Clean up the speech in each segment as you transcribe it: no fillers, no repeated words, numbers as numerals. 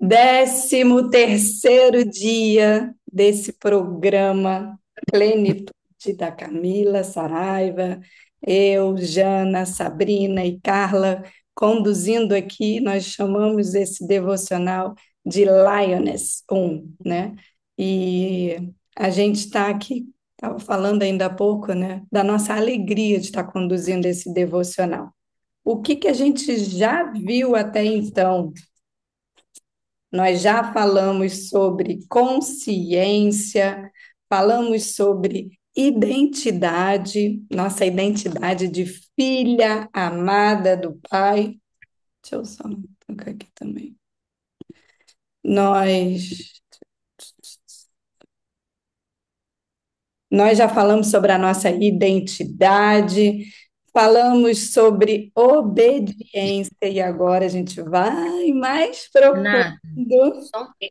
13º dia desse programa Plenitude da Camila Saraiva, eu, Jana, Sabrina e Carla conduzindo aqui, nós chamamos esse devocional de Lioness 1, né? E a gente está aqui, estava falando ainda há pouco, né, da nossa alegria de estar conduzindo esse devocional. O que que a gente já viu até então? Nós já falamos sobre consciência, falamos sobre identidade, nossa identidade de filha amada do Pai. Deixa eu só tocar aqui também. Nós, nós já falamos sobre a nossa identidade, falamos sobre obediência e agora a gente vai mais Renata, profundo.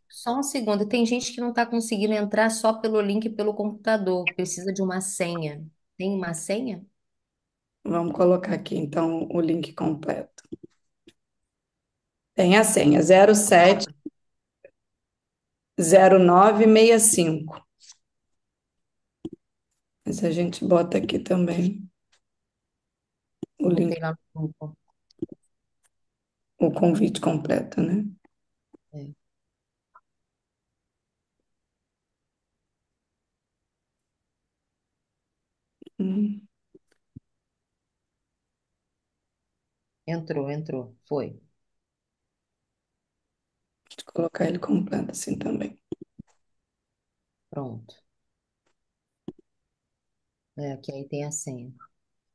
só um segundo. Tem gente que não está conseguindo entrar só pelo link pelo computador. Precisa de uma senha. Tem uma senha? Vamos colocar aqui então o link completo. Tem a senha 070965. Mas a gente bota aqui também o link, Botei lá no grupo. o convite completo, né? É. Hum, Entrou. Foi. Deixa eu colocar ele completo assim também. Pronto. É, que aí tem a senha.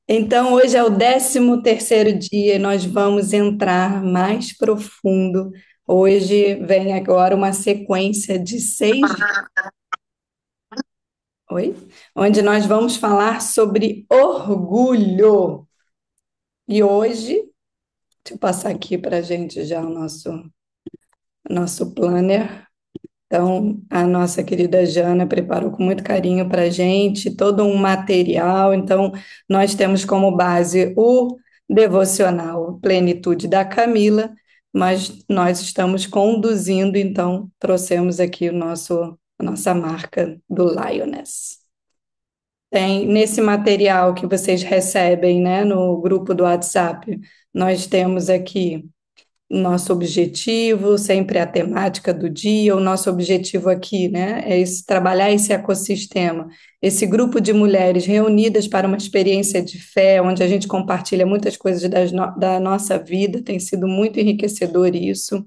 Então, hoje é o 13º dia e nós vamos entrar mais profundo. Hoje vem agora uma sequência de 6, oi? Onde nós vamos falar sobre orgulho. E hoje, deixa eu passar aqui para a gente já o nosso planner. Então, a nossa querida Jana preparou com muito carinho para a gente todo um material. Então, nós temos como base o devocional Plenitude da Camila, mas nós estamos conduzindo, então, trouxemos aqui a nossa marca do Lioness. Tem nesse material que vocês recebem, né, no grupo do WhatsApp, nós temos aqui nosso objetivo, sempre a temática do dia, o nosso objetivo aqui, né, é trabalhar esse ecossistema, esse grupo de mulheres reunidas para uma experiência de fé, onde a gente compartilha muitas coisas da nossa vida, tem sido muito enriquecedor isso.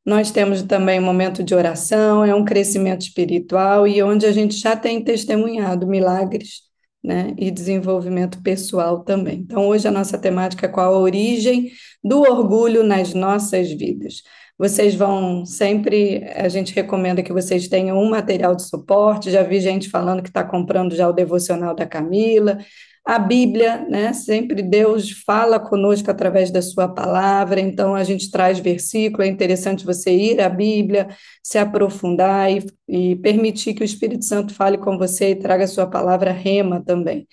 Nós temos também um momento de oração, é um crescimento espiritual e onde a gente já tem testemunhado milagres, né, e desenvolvimento pessoal também. Então, hoje a nossa temática é qual a origem do orgulho nas nossas vidas. Vocês vão sempre, a gente recomenda que vocês tenham um material de suporte. Já vi gente falando que está comprando já o devocional da Camila. A Bíblia, né? Sempre Deus fala conosco através da sua palavra, então a gente traz versículo, é interessante você ir à Bíblia, se aprofundar e permitir que o Espírito Santo fale com você e traga a sua palavra rema também.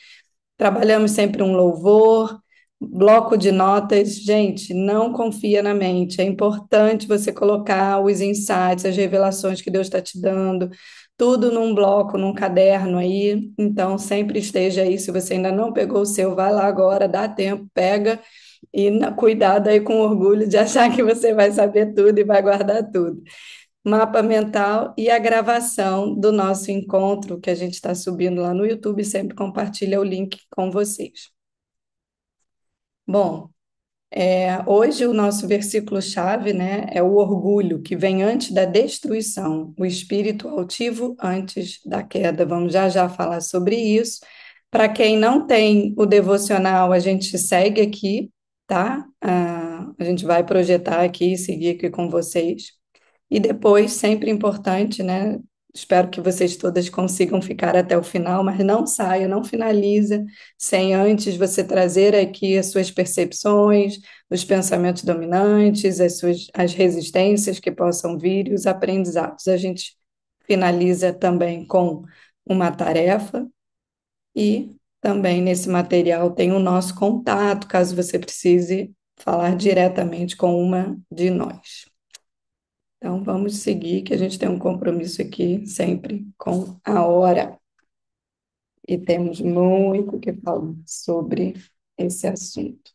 Trabalhamos sempre um louvor, bloco de notas. Gente, não confia na mente. É importante você colocar os insights, as revelações que Deus está te dando, tudo num bloco, num caderno aí. Então, sempre esteja aí. Se você ainda não pegou o seu, vai lá agora, dá tempo, pega e cuidado aí com orgulho de achar que você vai saber tudo e vai guardar tudo. Mapa mental e a gravação do nosso encontro que a gente está subindo lá no YouTube, sempre compartilha o link com vocês. Bom, hoje o nosso versículo-chave, né, é o orgulho que vem antes da destruição, o espírito altivo antes da queda. Vamos já já falar sobre isso. Para quem não tem o devocional, a gente segue aqui, tá? A gente vai projetar aqui e seguir aqui com vocês. E depois, sempre importante, né? Espero que vocês todas consigam ficar até o final, mas não saia, não finaliza sem antes você trazer aqui as suas percepções, os pensamentos dominantes, as resistências que possam vir e os aprendizados. A gente finaliza também com uma tarefa e também nesse material tem o nosso contato, caso você precise falar diretamente com uma de nós. Então, vamos seguir, que a gente tem um compromisso aqui sempre com a hora. E temos muito que falar sobre esse assunto.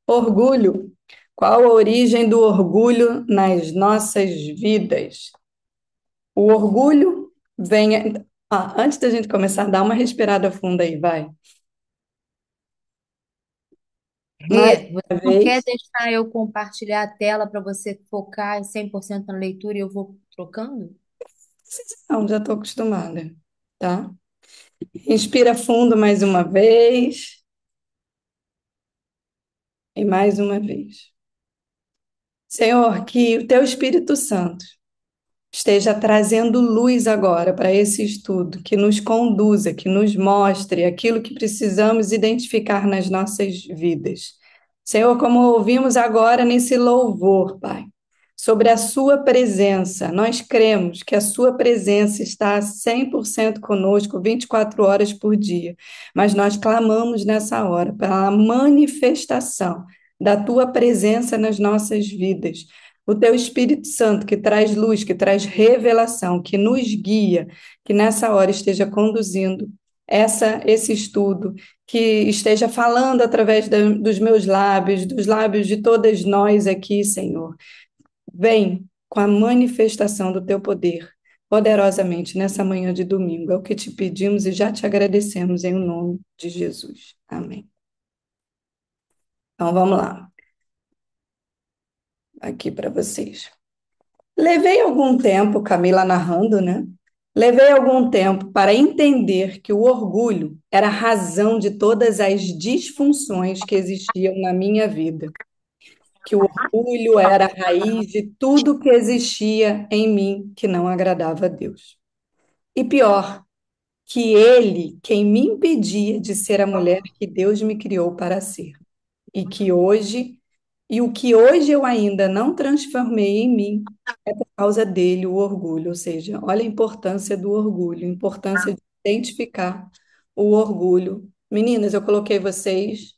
Orgulho. Qual a origem do orgulho nas nossas vidas? O orgulho vem. Antes da gente começar, dá uma respirada funda aí, vai. Mais Rê, você uma não quer vez. deixar eu compartilhar a tela para você focar em 100% na leitura e eu vou trocando? Não, já estou acostumada, tá? Inspira fundo mais uma vez e mais uma vez. Senhor, que o teu Espírito Santo esteja trazendo luz agora para esse estudo, que nos conduza, que nos mostre aquilo que precisamos identificar nas nossas vidas. Senhor, como ouvimos agora nesse louvor, Pai, sobre a Sua presença, nós cremos que a Sua presença está 100% conosco, 24 horas por dia, mas nós clamamos nessa hora pela manifestação da Tua presença nas nossas vidas, o teu Espírito Santo que traz luz, que traz revelação, que nos guia, que nessa hora esteja conduzindo esse estudo, que esteja falando através dos meus lábios, dos lábios de todas nós aqui, Senhor. Vem com a manifestação do teu poder, poderosamente, nessa manhã de domingo. É o que te pedimos e já te agradecemos em nome de Jesus. Amém. Então vamos lá, aqui para vocês. Levei algum tempo, Camila narrando, né? Levei algum tempo para entender que o orgulho era a razão de todas as disfunções que existiam na minha vida. Que o orgulho era a raiz de tudo que existia em mim que não agradava a Deus. E pior, que ele, quem me impedia de ser a mulher que Deus me criou para ser. E que hoje, e o que hoje eu ainda não transformei em mim, causa dele o orgulho, ou seja, olha a importância do orgulho, a importância de identificar o orgulho. Meninas, eu coloquei vocês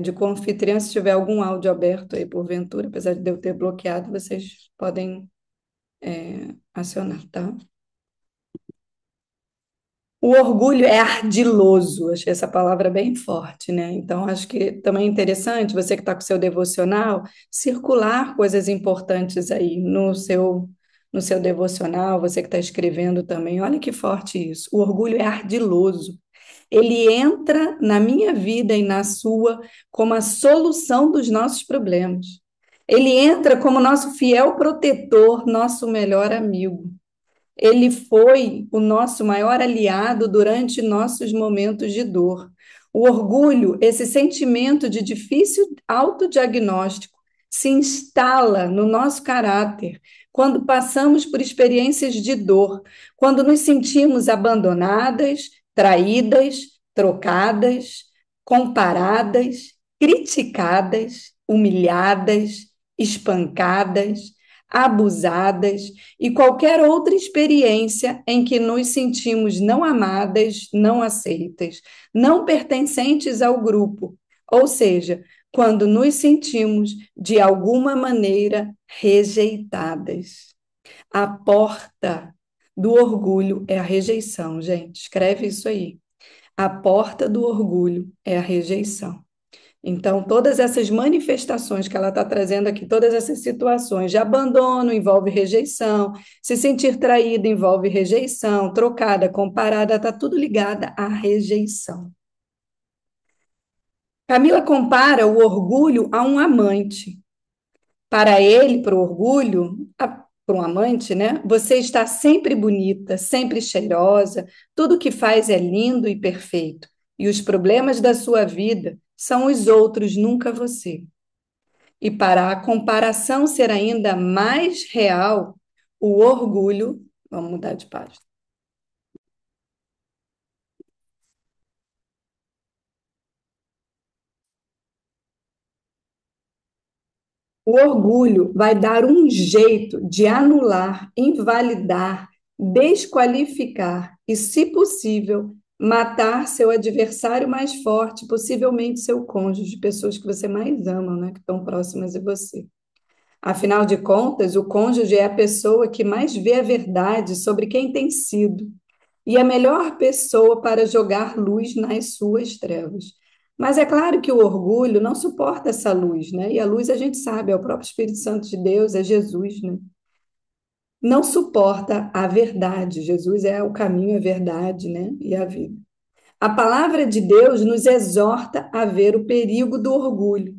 de confitriã, se tiver algum áudio aberto aí porventura, apesar de eu ter bloqueado, vocês podem acionar, tá? O orgulho é ardiloso, achei essa palavra bem forte, né? Então, acho que também é interessante, você que está com o seu devocional, circular coisas importantes aí no seu devocional, você que está escrevendo também. Olha que forte isso. O orgulho é ardiloso. Ele entra na minha vida e na sua como a solução dos nossos problemas. Ele entra como nosso fiel protetor, nosso melhor amigo. Ele foi o nosso maior aliado durante nossos momentos de dor. O orgulho, esse sentimento de difícil autodiagnóstico, se instala no nosso caráter quando passamos por experiências de dor, quando nos sentimos abandonadas, traídas, trocadas, comparadas, criticadas, humilhadas, espancadas, abusadas e qualquer outra experiência em que nos sentimos não amadas, não aceitas, não pertencentes ao grupo, ou seja, quando nos sentimos de alguma maneira rejeitadas. A porta do orgulho é a rejeição, gente. Escreve isso aí. A porta do orgulho é a rejeição. Então, todas essas manifestações que ela está trazendo aqui, todas essas situações de abandono envolve rejeição, se sentir traída envolve rejeição, trocada, comparada, está tudo ligada à rejeição. Camila compara o orgulho a um amante. Para ele, para o orgulho, para um amante, né? Você está sempre bonita, sempre cheirosa, tudo que faz é lindo e perfeito. E os problemas da sua vida são os outros, nunca você. E para a comparação ser ainda mais real, o orgulho. Vamos mudar de página. O orgulho vai dar um jeito de anular, invalidar, desqualificar e, se possível, matar seu adversário mais forte, possivelmente seu cônjuge, pessoas que você mais ama, né, que estão próximas de você. Afinal de contas, o cônjuge é a pessoa que mais vê a verdade sobre quem tem sido e a melhor pessoa para jogar luz nas suas trevas. Mas é claro que o orgulho não suporta essa luz, né? E a luz a gente sabe, é o próprio Espírito Santo de Deus, é Jesus, né? Não suporta a verdade. Jesus é o caminho, a verdade, né? E a vida. A palavra de Deus nos exorta a ver o perigo do orgulho.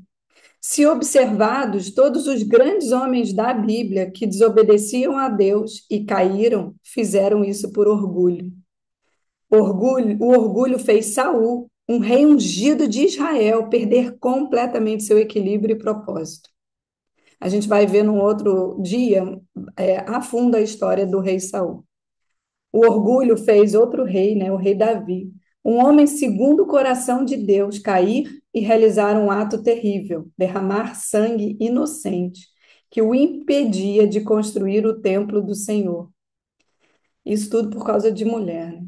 Se observados, todos os grandes homens da Bíblia que desobedeciam a Deus e caíram, fizeram isso por orgulho. O orgulho fez Saul, um rei ungido de Israel, perder completamente seu equilíbrio e propósito. A gente vai ver num outro dia a fundo a história do rei Saul. O orgulho fez outro rei, né, o rei Davi, um homem segundo o coração de Deus, cair e realizar um ato terrível, derramar sangue inocente, que o impedia de construir o templo do Senhor. Isso tudo por causa de mulher, né?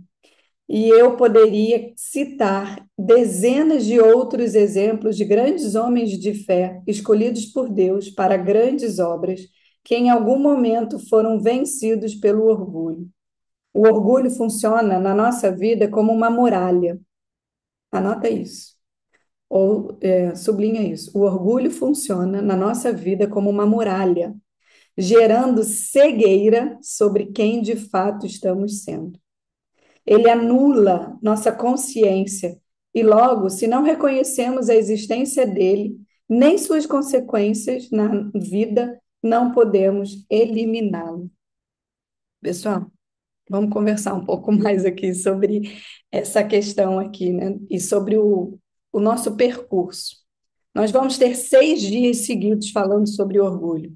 E eu poderia citar dezenas de outros exemplos de grandes homens de fé escolhidos por Deus para grandes obras, que em algum momento foram vencidos pelo orgulho. O orgulho funciona na nossa vida como uma muralha. Anota isso. Ou sublinha isso. O orgulho funciona na nossa vida como uma muralha, gerando cegueira sobre quem de fato estamos sendo. Ele anula nossa consciência e, logo, se não reconhecemos a existência dele, nem suas consequências na vida, não podemos eliminá-lo. Pessoal, vamos conversar um pouco mais aqui sobre essa questão aqui, né? E sobre o nosso percurso. Nós vamos ter 6 dias seguidos falando sobre orgulho.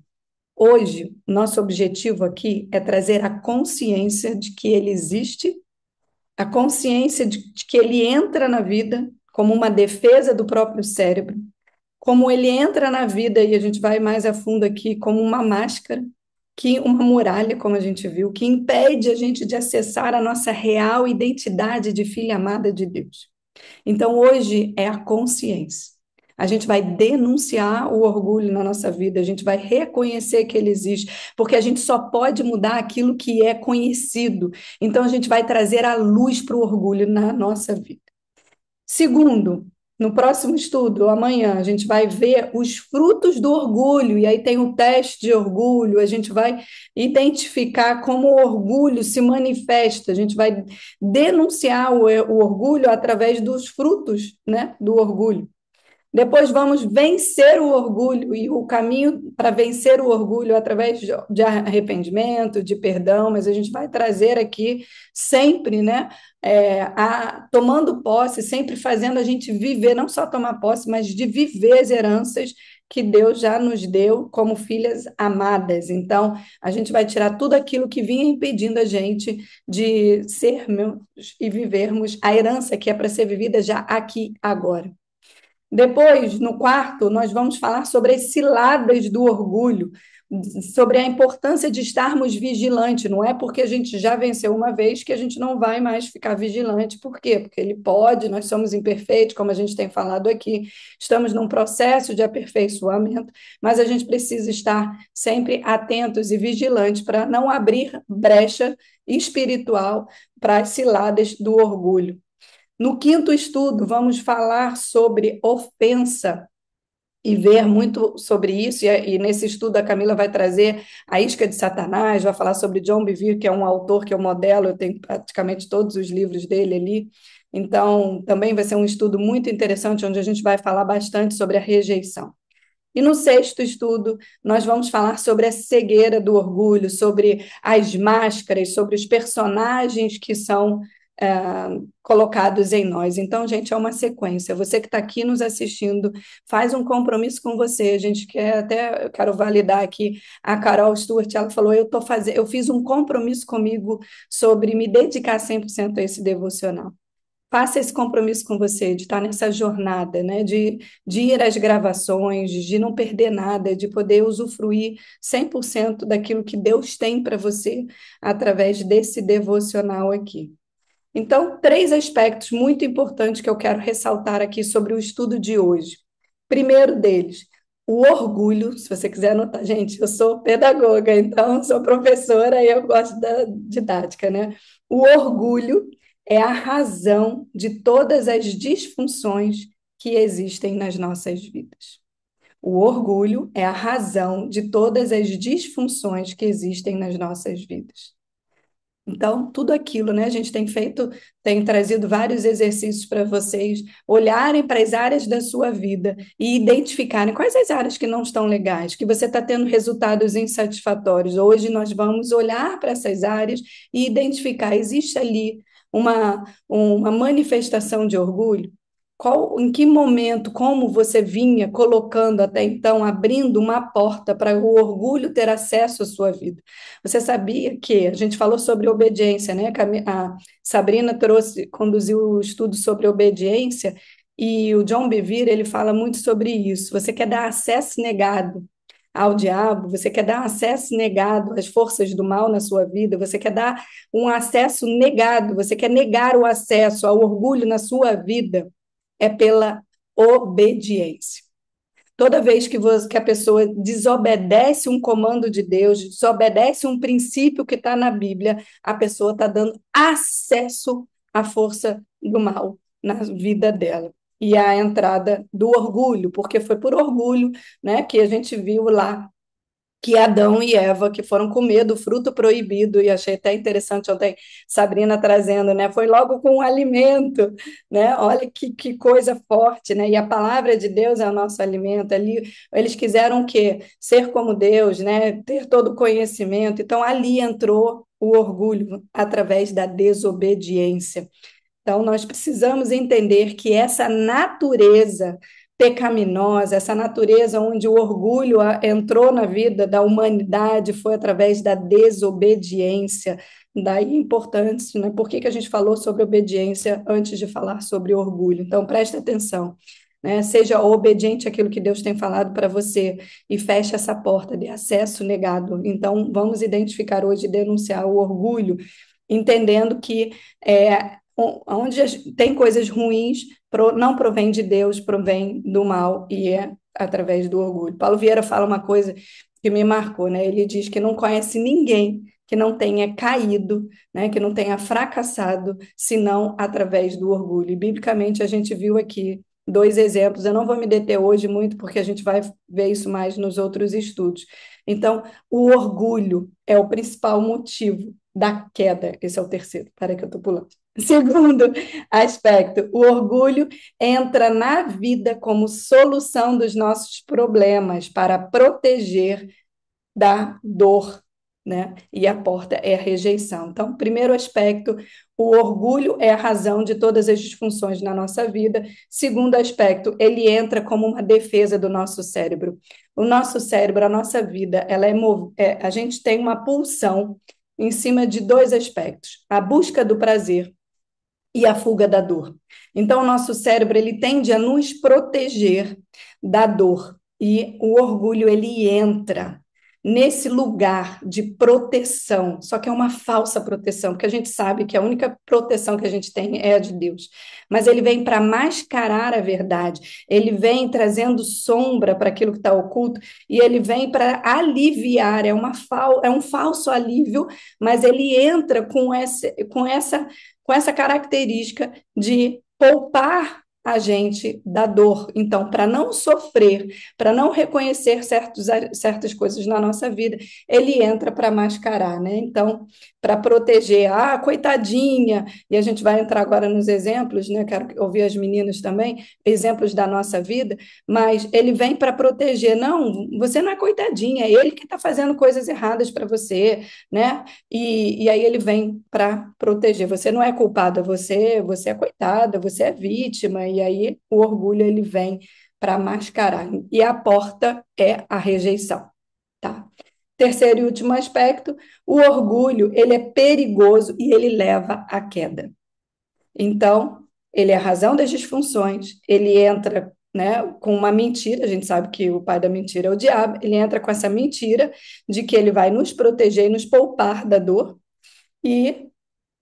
Hoje, nosso objetivo aqui é trazer a consciência de que ele existe, a consciência de que ele entra na vida como uma defesa do próprio cérebro, como ele entra na vida, e a gente vai mais a fundo aqui, como uma máscara, que uma muralha, como a gente viu, que impede a gente de acessar a nossa real identidade de filha amada de Deus. Então, hoje é a consciência. A gente vai denunciar o orgulho na nossa vida, a gente vai reconhecer que ele existe, porque a gente só pode mudar aquilo que é conhecido. Então, a gente vai trazer a luz para o orgulho na nossa vida. Segundo, no próximo estudo, amanhã, a gente vai ver os frutos do orgulho, e aí tem o teste de orgulho, a gente vai identificar como o orgulho se manifesta, a gente vai denunciar o orgulho através dos frutos, né, do orgulho. Depois vamos vencer o orgulho, e o caminho para vencer o orgulho através de arrependimento, de perdão, mas a gente vai trazer aqui sempre, né, tomando posse, sempre fazendo a gente viver, não só tomar posse, mas de viver as heranças que Deus já nos deu como filhas amadas. Então, a gente vai tirar tudo aquilo que vinha impedindo a gente de sermos e vivermos a herança que é para ser vivida já aqui, agora. Depois, no quarto, nós vamos falar sobre as ciladas do orgulho, sobre a importância de estarmos vigilantes. Não é porque a gente já venceu uma vez que a gente não vai mais ficar vigilante. Por quê? Porque ele pode, nós somos imperfeitos, como a gente tem falado aqui, estamos num processo de aperfeiçoamento, mas a gente precisa estar sempre atentos e vigilantes para não abrir brecha espiritual para as ciladas do orgulho. No quinto estudo, vamos falar sobre ofensa e ver muito sobre isso. E nesse estudo, a Camila vai trazer a Isca de Satanás, vai falar sobre John Bevere, que é um autor que eu modelo, eu tenho praticamente todos os livros dele ali. Então, também vai ser um estudo muito interessante, onde a gente vai falar bastante sobre a rejeição. E no sexto estudo, nós vamos falar sobre a cegueira do orgulho, sobre as máscaras, sobre os personagens que são colocados em nós. Então, gente, é uma sequência. Você que está aqui nos assistindo, faz um compromisso com você. A gente quer até, eu quero validar aqui, a Carol Stewart, ela falou, eu fiz um compromisso comigo sobre me dedicar 100% a esse devocional. Faça esse compromisso com você, de estar nessa jornada, né? De ir às gravações, de não perder nada, de poder usufruir 100% daquilo que Deus tem para você através desse devocional aqui. Então, 3 aspectos muito importantes que eu quero ressaltar aqui sobre o estudo de hoje. Primeiro deles, O orgulho, se você quiser anotar, gente, eu sou pedagoga, então sou professora e eu gosto da didática, né? O orgulho é a razão de todas as disfunções que existem nas nossas vidas. O orgulho é a razão de todas as disfunções que existem nas nossas vidas. Então, tudo aquilo, né? A gente tem feito, tem trazido vários exercícios para vocês olharem para as áreas da sua vida e identificarem quais as áreas que não estão legais, que você está tendo resultados insatisfatórios. Hoje nós vamos olhar para essas áreas e identificar, existe ali uma manifestação de orgulho? Em que momento, como você vinha colocando até então, abrindo uma porta para o orgulho ter acesso à sua vida? Você sabia que a gente falou sobre obediência, né? A Sabrina conduziu o estudo sobre obediência e o John Bevere, ele fala muito sobre isso. Você quer dar acesso negado ao diabo, você quer dar acesso negado às forças do mal na sua vida, você quer dar um acesso negado, você quer negar o acesso ao orgulho na sua vida, é pela obediência. Toda vez que a pessoa desobedece um comando de Deus, desobedece um princípio que está na Bíblia, a pessoa está dando acesso à força do mal na vida dela. E a entrada do orgulho, porque foi por orgulho, né, que a gente viu lá que Adão e Eva, que foram comer do fruto proibido, e achei até interessante ontem Sabrina trazendo, né? Foi logo com o alimento, né? Olha que coisa forte, né? E a palavra de Deus é o nosso alimento. Ali eles quiseram o quê? Ser como Deus, né? Ter todo o conhecimento. Então ali entrou o orgulho através da desobediência. Então, nós precisamos entender que essa natureza pecaminosa, essa natureza onde o orgulho entrou na vida da humanidade foi através da desobediência. Daí a importância, né? Por que que a gente falou sobre obediência antes de falar sobre orgulho? Então, preste atenção. Né? Seja obediente àquilo que Deus tem falado para você e feche essa porta de acesso negado. Então, vamos identificar hoje e denunciar o orgulho, entendendo que onde tem coisas ruins, não provém de Deus, provém do mal e é através do orgulho. Paulo Vieira fala uma coisa que me marcou, né? Ele diz que não conhece ninguém que não tenha caído, né? Que não tenha fracassado, senão através do orgulho. E biblicamente a gente viu aqui dois exemplos. Eu não vou me deter hoje muito, porque a gente vai ver isso mais nos outros estudos. Então, o orgulho é o principal motivo da queda. Esse é o terceiro. Para que eu estou pulando. Segundo aspecto, o orgulho entra na vida como solução dos nossos problemas para proteger da dor, né? E a porta é a rejeição. Então, primeiro aspecto, o orgulho é a razão de todas as disfunções na nossa vida. Segundo aspecto, ele entra como uma defesa do nosso cérebro. O nosso cérebro, a nossa vida, a gente tem uma pulsão em cima de dois aspectos: a busca do prazer e a fuga da dor. Então, o nosso cérebro ele tende a nos proteger da dor e o orgulho ele entra nesse lugar de proteção, só que é uma falsa proteção, porque a gente sabe que a única proteção que a gente tem é a de Deus. Mas ele vem para mascarar a verdade, ele vem trazendo sombra para aquilo que está oculto, e ele vem para aliviar, é um falso alívio, mas ele entra com essa característica de poupar a gente da dor. Então, para não sofrer, para não reconhecer certas coisas na nossa vida, ele entra para mascarar, né? Então, para proteger, coitadinha, e a gente vai entrar agora nos exemplos, né? Quero ouvir as meninas também, exemplos da nossa vida, mas ele vem para proteger. Não, você não é coitadinha, é ele que está fazendo coisas erradas para você, né? E aí ele vem para proteger. Você não é culpada, você é coitada, você é vítima, e aí o orgulho ele vem para mascarar. E a porta é a rejeição, tá? Terceiro e último aspecto, o orgulho, ele é perigoso e ele leva à queda. Então, ele é a razão das disfunções, ele entra, né, com uma mentira, a gente sabe que o pai da mentira é o diabo, ele entra com essa mentira de que ele vai nos proteger e nos poupar da dor. E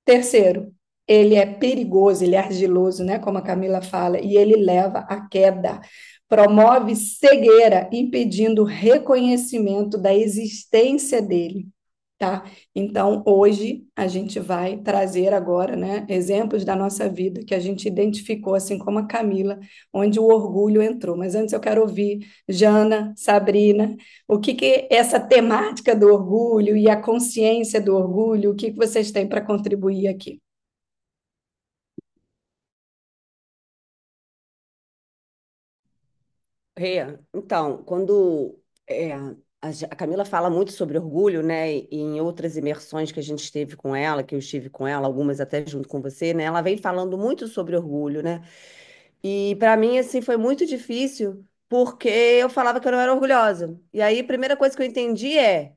terceiro, ele é perigoso, ele é argiloso, né? Como a Camila fala, e ele leva à queda. promove cegueira, impedindo o reconhecimento da existência dele, tá? Então, hoje a gente vai trazer agora, né, exemplos da nossa vida que a gente identificou, assim como a Camila, onde o orgulho entrou. Mas antes eu quero ouvir Jana, Sabrina, o que que essa temática do orgulho e a consciência do orgulho, o que que vocês têm para contribuir aqui? Então, quando a Camila fala muito sobre orgulho, né, e em outras imersões que a gente esteve com ela, que eu estive com ela, algumas até junto com você, né, ela vem falando muito sobre orgulho, né, e para mim, assim, foi muito difícil, porque eu falava que eu não era orgulhosa. E aí, a primeira coisa que eu entendi é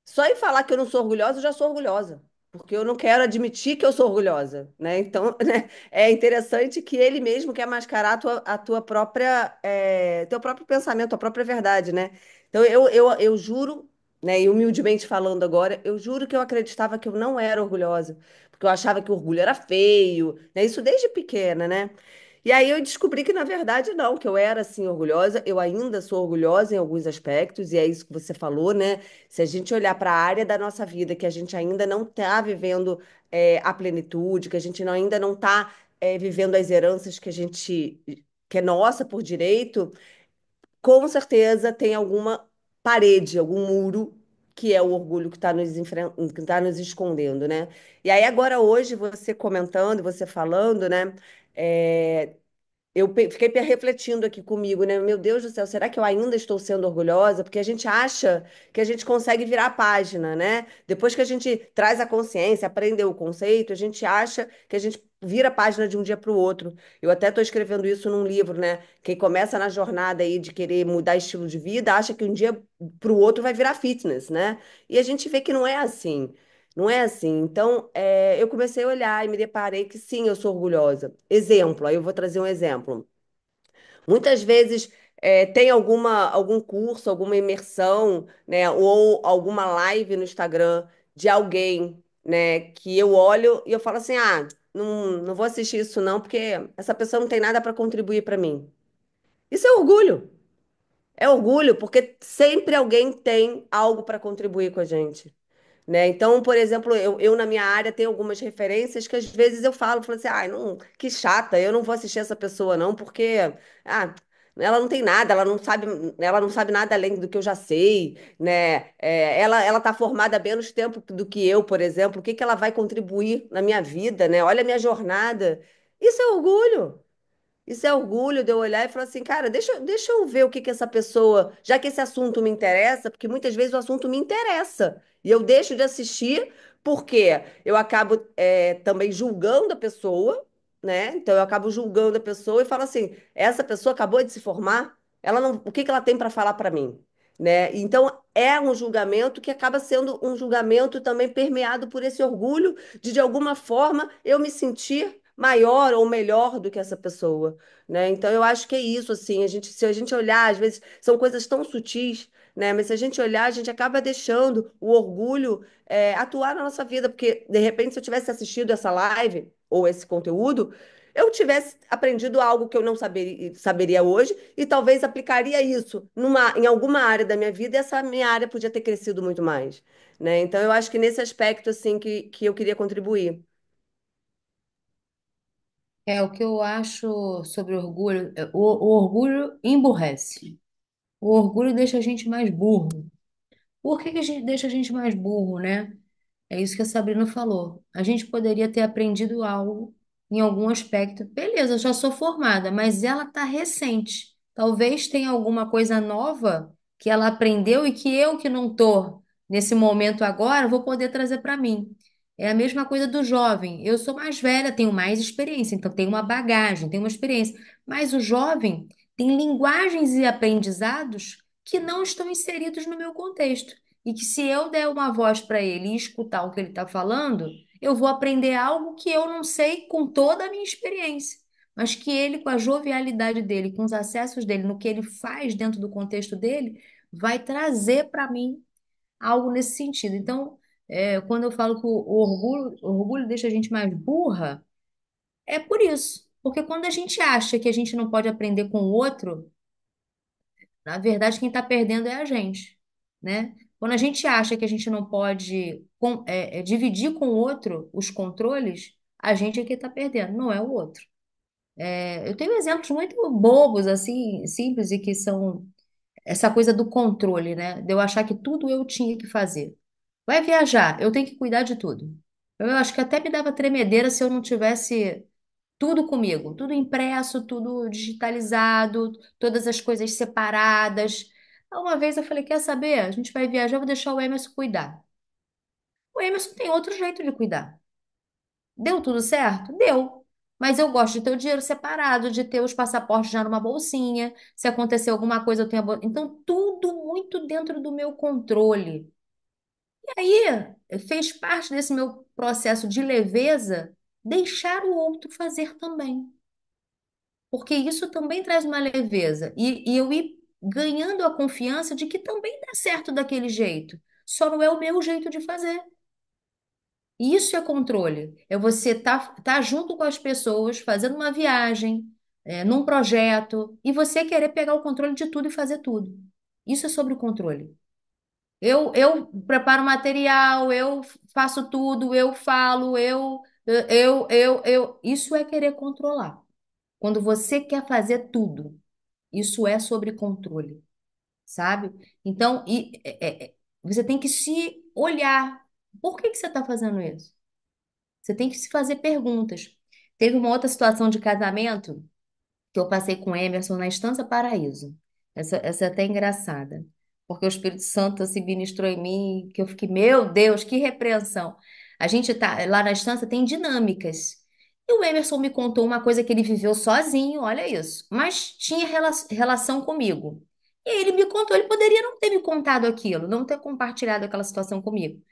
só em falar que eu não sou orgulhosa, eu já sou orgulhosa. Porque eu não quero admitir que eu sou orgulhosa, né? Então, né, é interessante que ele mesmo quer mascarar a tua própria, teu próprio pensamento, a própria verdade, né? Então, eu juro, né, e humildemente falando agora, eu juro que eu acreditava que eu não era orgulhosa. Porque eu achava que o orgulho era feio, né? Isso desde pequena, né? E aí eu descobri que, na verdade, não, que eu era, assim, orgulhosa. Eu ainda sou orgulhosa em alguns aspectos, e é isso que você falou, né? Se a gente olhar para a área da nossa vida que a gente ainda não está vivendo a plenitude, que a gente ainda não está vivendo as heranças que é nossa por direito, com certeza tem alguma parede, algum muro que é o orgulho que está que tá nos escondendo, né? E aí agora hoje você comentando, você falando, né? é, fiquei refletindo aqui comigo, né? Meu Deus do céu, será que eu ainda estou sendo orgulhosa? Porque a gente acha que a gente consegue virar a página, né? Depois que a gente traz a consciência, aprendeu o conceito, a gente acha que a gente vira a página de um dia para o outro. Eu até estou escrevendo isso num livro, né? Quem começa na jornada aí de querer mudar estilo de vida, acha que um dia para o outro vai virar fitness, né? E a gente vê que não é assim. Não é assim. Então, eu comecei a olhar e me deparei que sim, eu sou orgulhosa. Exemplo, aí eu vou trazer um exemplo. Muitas vezes tem algum curso, alguma imersão, né, ou alguma live no Instagram de alguém, né, que eu olho e eu falo assim, ah, não vou assistir isso não, porque essa pessoa não tem nada para contribuir para mim. Isso é orgulho. É orgulho, porque sempre alguém tem algo para contribuir com a gente, né? Então, por exemplo, eu na minha área tenho algumas referências que às vezes eu falo assim, ai, não, que chata, eu não vou assistir essa pessoa não, porque ah, ela não tem nada, ela não sabe nada além do que eu já sei, né? Ela tá formada há menos tempo do que eu, por exemplo, o que que ela vai contribuir na minha vida, né? Olha a minha jornada. Isso é orgulho. Isso é orgulho de eu olhar e falar assim, cara, deixa eu ver o que que essa pessoa, já que esse assunto me interessa, porque muitas vezes o assunto me interessa, e eu deixo de assistir porque eu acabo também julgando a pessoa, né? Então eu acabo julgando a pessoa e falo assim, essa pessoa acabou de se formar, ela não, o que que ela tem para falar para mim? Né? Então é um julgamento que acaba sendo um julgamento também permeado por esse orgulho de alguma forma eu me sentir maior ou melhor do que essa pessoa, né? Então eu acho que é isso assim, se a gente olhar, às vezes são coisas tão sutis, né? Mas se a gente olhar, a gente acaba deixando o orgulho atuar na nossa vida, porque de repente se eu tivesse assistido essa live ou esse conteúdo, eu tivesse aprendido algo que eu não saberia hoje e talvez aplicaria isso em alguma área da minha vida e essa minha área podia ter crescido muito mais, né? Então eu acho que nesse aspecto assim que eu queria contribuir. É o que eu acho sobre orgulho. O orgulho emburrece. O orgulho deixa a gente mais burro. Por que que a gente deixa a gente mais burro, né? É isso que a Sabrina falou. A gente poderia ter aprendido algo em algum aspecto. Beleza, eu já sou formada, mas ela está recente. Talvez tenha alguma coisa nova que ela aprendeu e que eu que não estou nesse momento agora vou poder trazer para mim. É a mesma coisa do jovem. Eu sou mais velha, tenho mais experiência, então tenho uma bagagem, tenho uma experiência. Mas o jovem tem linguagens e aprendizados que não estão inseridos no meu contexto. E que se eu der uma voz para ele e escutar o que ele está falando, eu vou aprender algo que eu não sei com toda a minha experiência, mas que ele, com a jovialidade dele, com os acessos dele, no que ele faz dentro do contexto dele, vai trazer para mim algo nesse sentido. Então, quando eu falo que o orgulho deixa a gente mais burra, é por isso. Porque quando a gente acha que a gente não pode aprender com o outro, Na verdade, quem está perdendo é a gente, né? Quando a gente acha que a gente não pode dividir com o outro os controles, a gente é que está perdendo, não é o outro. Eu tenho exemplos muito bobos, assim, simples, e que são essa coisa do controle, né? De eu achar que tudo eu tinha que fazer. Vai viajar, eu tenho que cuidar de tudo. Eu acho que até me dava tremedeira se eu não tivesse tudo comigo, tudo impresso, tudo digitalizado, todas as coisas separadas. Uma vez eu falei, quer saber? A gente vai viajar, eu vou deixar o Emerson cuidar. O Emerson tem outro jeito de cuidar. Deu tudo certo? Deu. Mas eu gosto de ter o dinheiro separado, de ter os passaportes já numa bolsinha. Se acontecer alguma coisa, eu tenho a Então, tudo muito dentro do meu controle. E aí, fez parte desse meu processo de leveza deixar o outro fazer também. Porque isso também traz uma leveza. E eu ir ganhando a confiança de que também dá certo daquele jeito. Só não é o meu jeito de fazer. Isso é controle. É você tá junto com as pessoas, fazendo uma viagem, num projeto, e você querer pegar o controle de tudo e fazer tudo. Isso é sobre o controle. Eu preparo material, eu faço tudo, eu falo, eu. Isso é querer controlar. Quando você quer fazer tudo, isso é sobre controle, sabe? Então, você tem que se olhar. Por que que você está fazendo isso? Você tem que se fazer perguntas. Teve uma outra situação de casamento que eu passei com o Emerson na Estância Paraíso. Essa é até engraçada, porque o Espírito Santo se ministrou em mim, que eu fiquei, meu Deus, que repreensão. A gente tá lá na Estância tem dinâmicas. E o Emerson me contou uma coisa que ele viveu sozinho, olha isso, mas tinha relação comigo. E ele me contou, ele poderia não ter me contado aquilo, não ter compartilhado aquela situação comigo.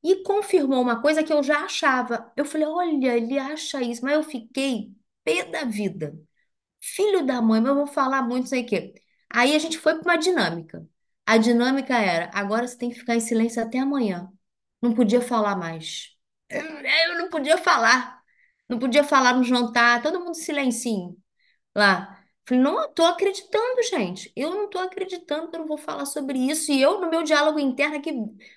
E confirmou uma coisa que eu já achava. Eu falei, olha, ele acha isso, mas eu fiquei pé da vida. Filho da mãe, mas eu vou falar muito, não sei o quê. Aí a gente foi para uma dinâmica. A dinâmica era: agora você tem que ficar em silêncio até amanhã. Não podia falar mais. Eu não podia falar. Não podia falar no jantar, todo mundo silencinho lá. Falei, não eu tô acreditando, gente. Eu não tô acreditando que eu não vou falar sobre isso. E eu, no meu diálogo interno aqui,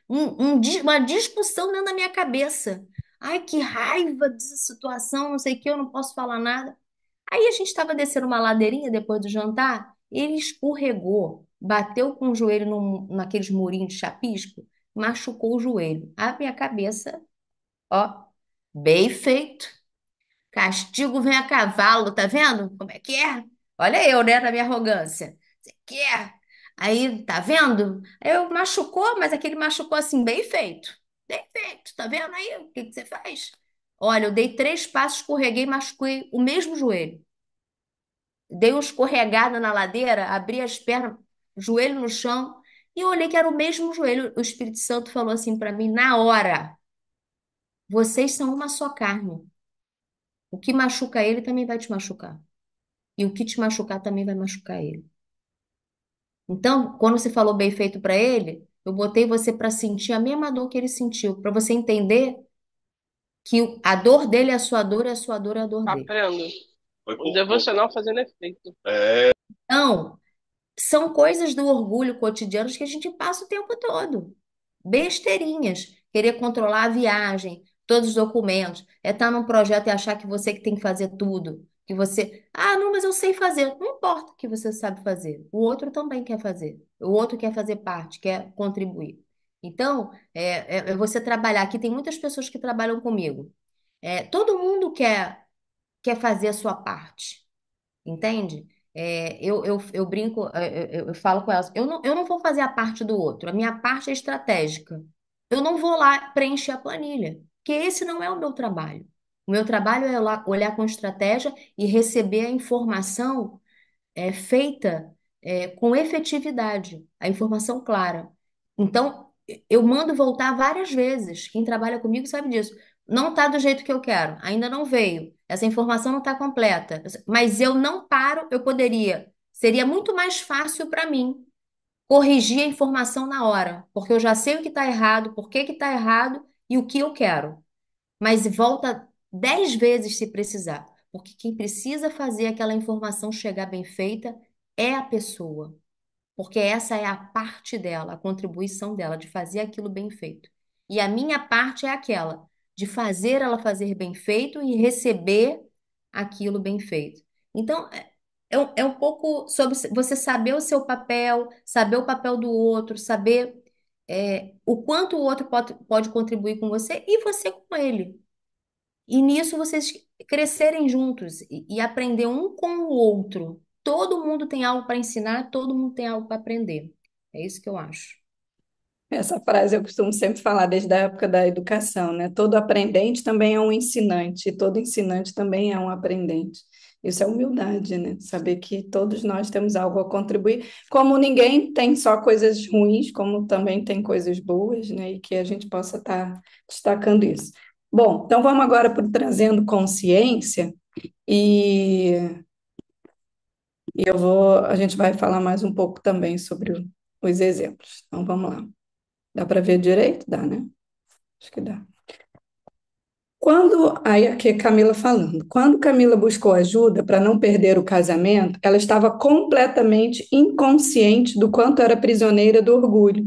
uma discussão dentro da minha cabeça. Ai, que raiva dessa situação, não sei o que, eu não posso falar nada. Aí a gente estava descendo uma ladeirinha depois do jantar, ele escorregou, bateu com o joelho naqueles murinhos de chapisco, machucou o joelho. A minha cabeça, ó, bem feito. Castigo vem a cavalo, tá vendo? Como é que é? Olha eu, né, na minha arrogância. Você quer? Aí, tá vendo? Aí eu machucou, mas aquele machucou assim, bem feito. Bem feito, tá vendo aí? O que que você faz? Olha, eu dei 3 passos, escorreguei e machuquei o mesmo joelho. Dei uma escorregada na ladeira, abri as pernas, joelho no chão, e eu olhei que era o mesmo joelho. O Espírito Santo falou assim para mim na hora: vocês são uma só carne. O que machuca ele também vai te machucar. E o que te machucar também vai machucar ele. Então, quando você falou bem feito para ele, eu botei você para sentir a mesma dor que ele sentiu, para você entender que a dor dele é a sua dor e a sua dor é a dor dele. Aprendo. O devocional fazendo efeito. Então, são coisas do orgulho cotidianos que a gente passa o tempo todo. Besteirinhas. Querer controlar a viagem, todos os documentos. É estar num projeto e achar que você que tem que fazer tudo. Que você. Ah, não, mas eu sei fazer. Não importa o que você sabe fazer. O outro também quer fazer. O outro quer fazer parte, quer contribuir. Então, é você trabalhar. Aqui tem muitas pessoas que trabalham comigo. Todo mundo quer fazer a sua parte. Entende? Eu brinco, eu falo com elas, eu não vou fazer a parte do outro, a minha parte é estratégica. Eu não vou lá preencher a planilha, porque esse não é o meu trabalho. O meu trabalho é olhar com estratégia e receber a informação feita com efetividade, a informação clara. Então, eu mando voltar várias vezes. Quem trabalha comigo sabe disso. Não está do jeito que eu quero, ainda não veio. Essa informação não está completa. Mas eu não paro, eu poderia. Seria muito mais fácil para mim corrigir a informação na hora, porque eu já sei o que está errado, por que que está errado e o que eu quero. Mas volta 10 vezes se precisar, porque quem precisa fazer aquela informação chegar bem feita é a pessoa. porque essa é a parte dela, a contribuição dela, de fazer aquilo bem feito. E a minha parte é aquela, de fazer ela fazer bem feito e receber aquilo bem feito. Então, é um pouco sobre você saber o seu papel, saber o papel do outro, saber o quanto o outro pode contribuir com você e você com ele. E nisso vocês crescerem juntos e aprender um com o outro. Todo mundo tem algo para ensinar, todo mundo tem algo para aprender. É isso que eu acho. Essa frase eu costumo sempre falar desde a época da educação, né? Todo aprendente também é um ensinante, e todo ensinante também é um aprendente. Isso é humildade, né? Saber que todos nós temos algo a contribuir, como ninguém tem só coisas ruins, como também tem coisas boas, né? E que a gente possa estar destacando isso. Bom, então vamos agora para o trazendo consciência e, a gente vai falar mais um pouco também sobre os exemplos. Então vamos lá. Dá para ver direito? Dá, né? Acho que dá. Aí aqui Camila falando, quando Camila buscou ajuda para não perder o casamento, ela estava completamente inconsciente do quanto era prisioneira do orgulho.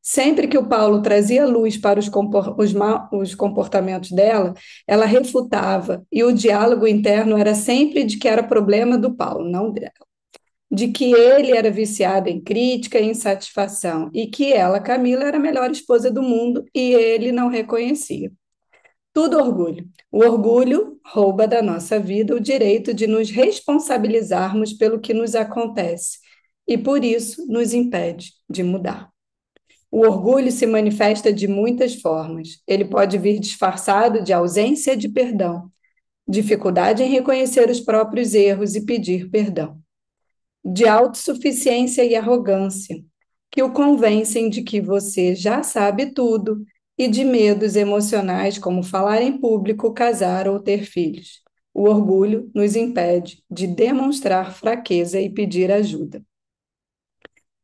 Sempre que o Paulo trazia luz para os comportamentos dela, ela refutava, e o diálogo interno era sempre de que era problema do Paulo, não dela. De que ele era viciado em crítica e insatisfação, e que ela, Camila, era a melhor esposa do mundo e ele não reconhecia. Tudo orgulho. O orgulho rouba da nossa vida o direito de nos responsabilizarmos pelo que nos acontece e, por isso, nos impede de mudar. O orgulho se manifesta de muitas formas. Ele pode vir disfarçado de ausência de perdão, dificuldade em reconhecer os próprios erros e pedir perdão, de autossuficiência e arrogância, que o convencem de que você já sabe tudo, e de medos emocionais como falar em público, casar ou ter filhos. O orgulho nos impede de demonstrar fraqueza e pedir ajuda.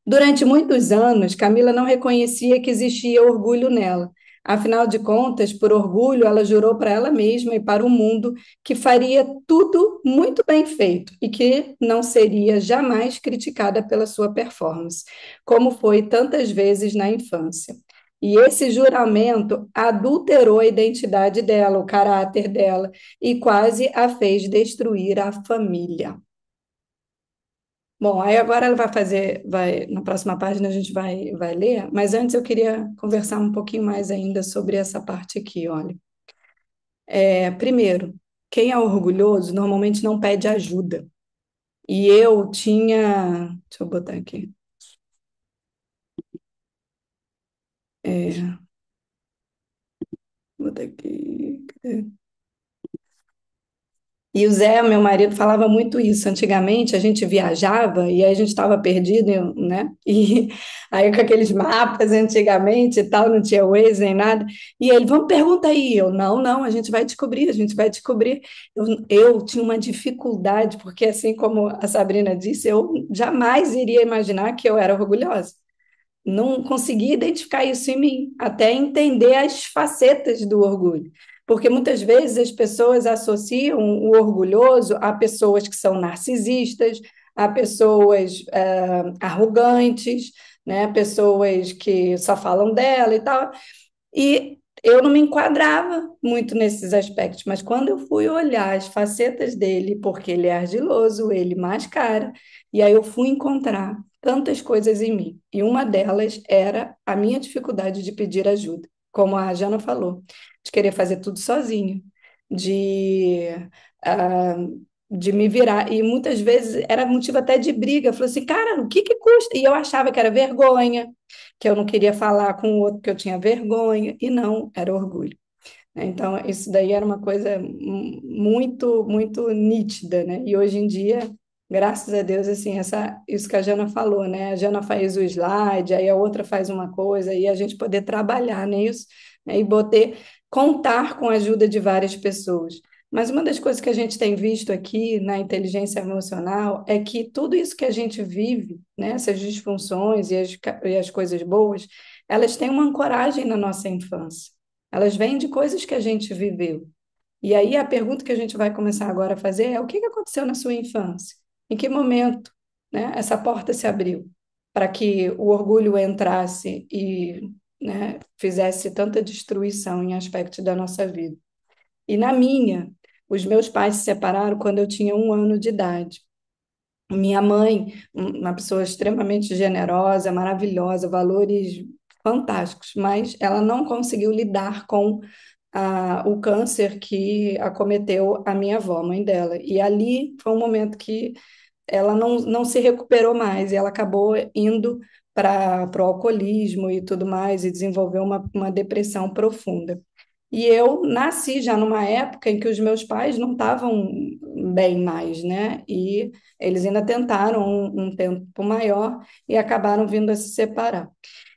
Durante muitos anos, Camila não reconhecia que existia orgulho nela. Afinal de contas, por orgulho, ela jurou para ela mesma e para o mundo que faria tudo muito bem feito e que não seria jamais criticada pela sua performance, como foi tantas vezes na infância. E esse juramento adulterou a identidade dela, o caráter dela, e quase a fez destruir a família. Bom, aí agora ela na próxima página a gente vai ler, mas antes eu queria conversar um pouquinho mais ainda sobre essa parte aqui, olha. Primeiro, quem é orgulhoso normalmente não pede ajuda. E eu tinha, deixa eu botar aqui. Vou botar aqui. E o Zé, meu marido, falava muito isso. Antigamente a gente viajava e aí a gente estava perdido, né? E aí com aqueles mapas antigamente e tal, não tinha Waze nem nada. E ele, vamos perguntar aí. Eu, não, a gente vai descobrir, a gente vai descobrir. Eu tinha uma dificuldade, porque assim como a Sabrina disse, eu jamais iria imaginar que eu era orgulhosa. Não conseguia identificar isso em mim, até entender as facetas do orgulho. Porque muitas vezes as pessoas associam o orgulhoso a pessoas que são narcisistas, a pessoas arrogantes, né? Pessoas que só falam dela e tal. E eu não me enquadrava muito nesses aspectos, mas quando eu fui olhar as facetas dele, porque ele é argiloso, ele mascara, e aí eu fui encontrar tantas coisas em mim. E uma delas era a minha dificuldade de pedir ajuda, como a Jana falou, de querer fazer tudo sozinho, de, ah, de me virar. E muitas vezes era motivo até de briga. Eu falei assim, cara, o que que custa? E eu achava que era vergonha, que eu não queria falar com o outro que eu tinha vergonha, e não, era orgulho, né? Então, isso daí era uma coisa muito, muito nítida, né? E hoje em dia, graças a Deus, assim, isso que a Jana falou, né? A Jana faz o slide, aí a outra faz uma coisa, e a gente poder trabalhar nisso, né? E poder contar com a ajuda de várias pessoas. Mas uma das coisas que a gente tem visto aqui na inteligência emocional é que tudo isso que a gente vive, né, essas disfunções e as coisas boas, elas têm uma ancoragem na nossa infância. Elas vêm de coisas que a gente viveu. E aí a pergunta que a gente vai começar agora a fazer é: o que que aconteceu na sua infância? Em que momento, né, essa porta se abriu? para que o orgulho entrasse e, né, fizesse tanta destruição em aspectos da nossa vida. E na minha, os meus pais se separaram quando eu tinha 1 ano de idade. Minha mãe, uma pessoa extremamente generosa, maravilhosa, valores fantásticos, mas ela não conseguiu lidar com o câncer que acometeu a minha avó, mãe dela. E ali foi um momento que ela não se recuperou mais, e ela acabou indo para o alcoolismo e tudo mais, e desenvolveu uma depressão profunda. E eu nasci já numa época em que os meus pais não estavam bem mais, né? E eles ainda tentaram um tempo maior e acabaram vindo a se separar.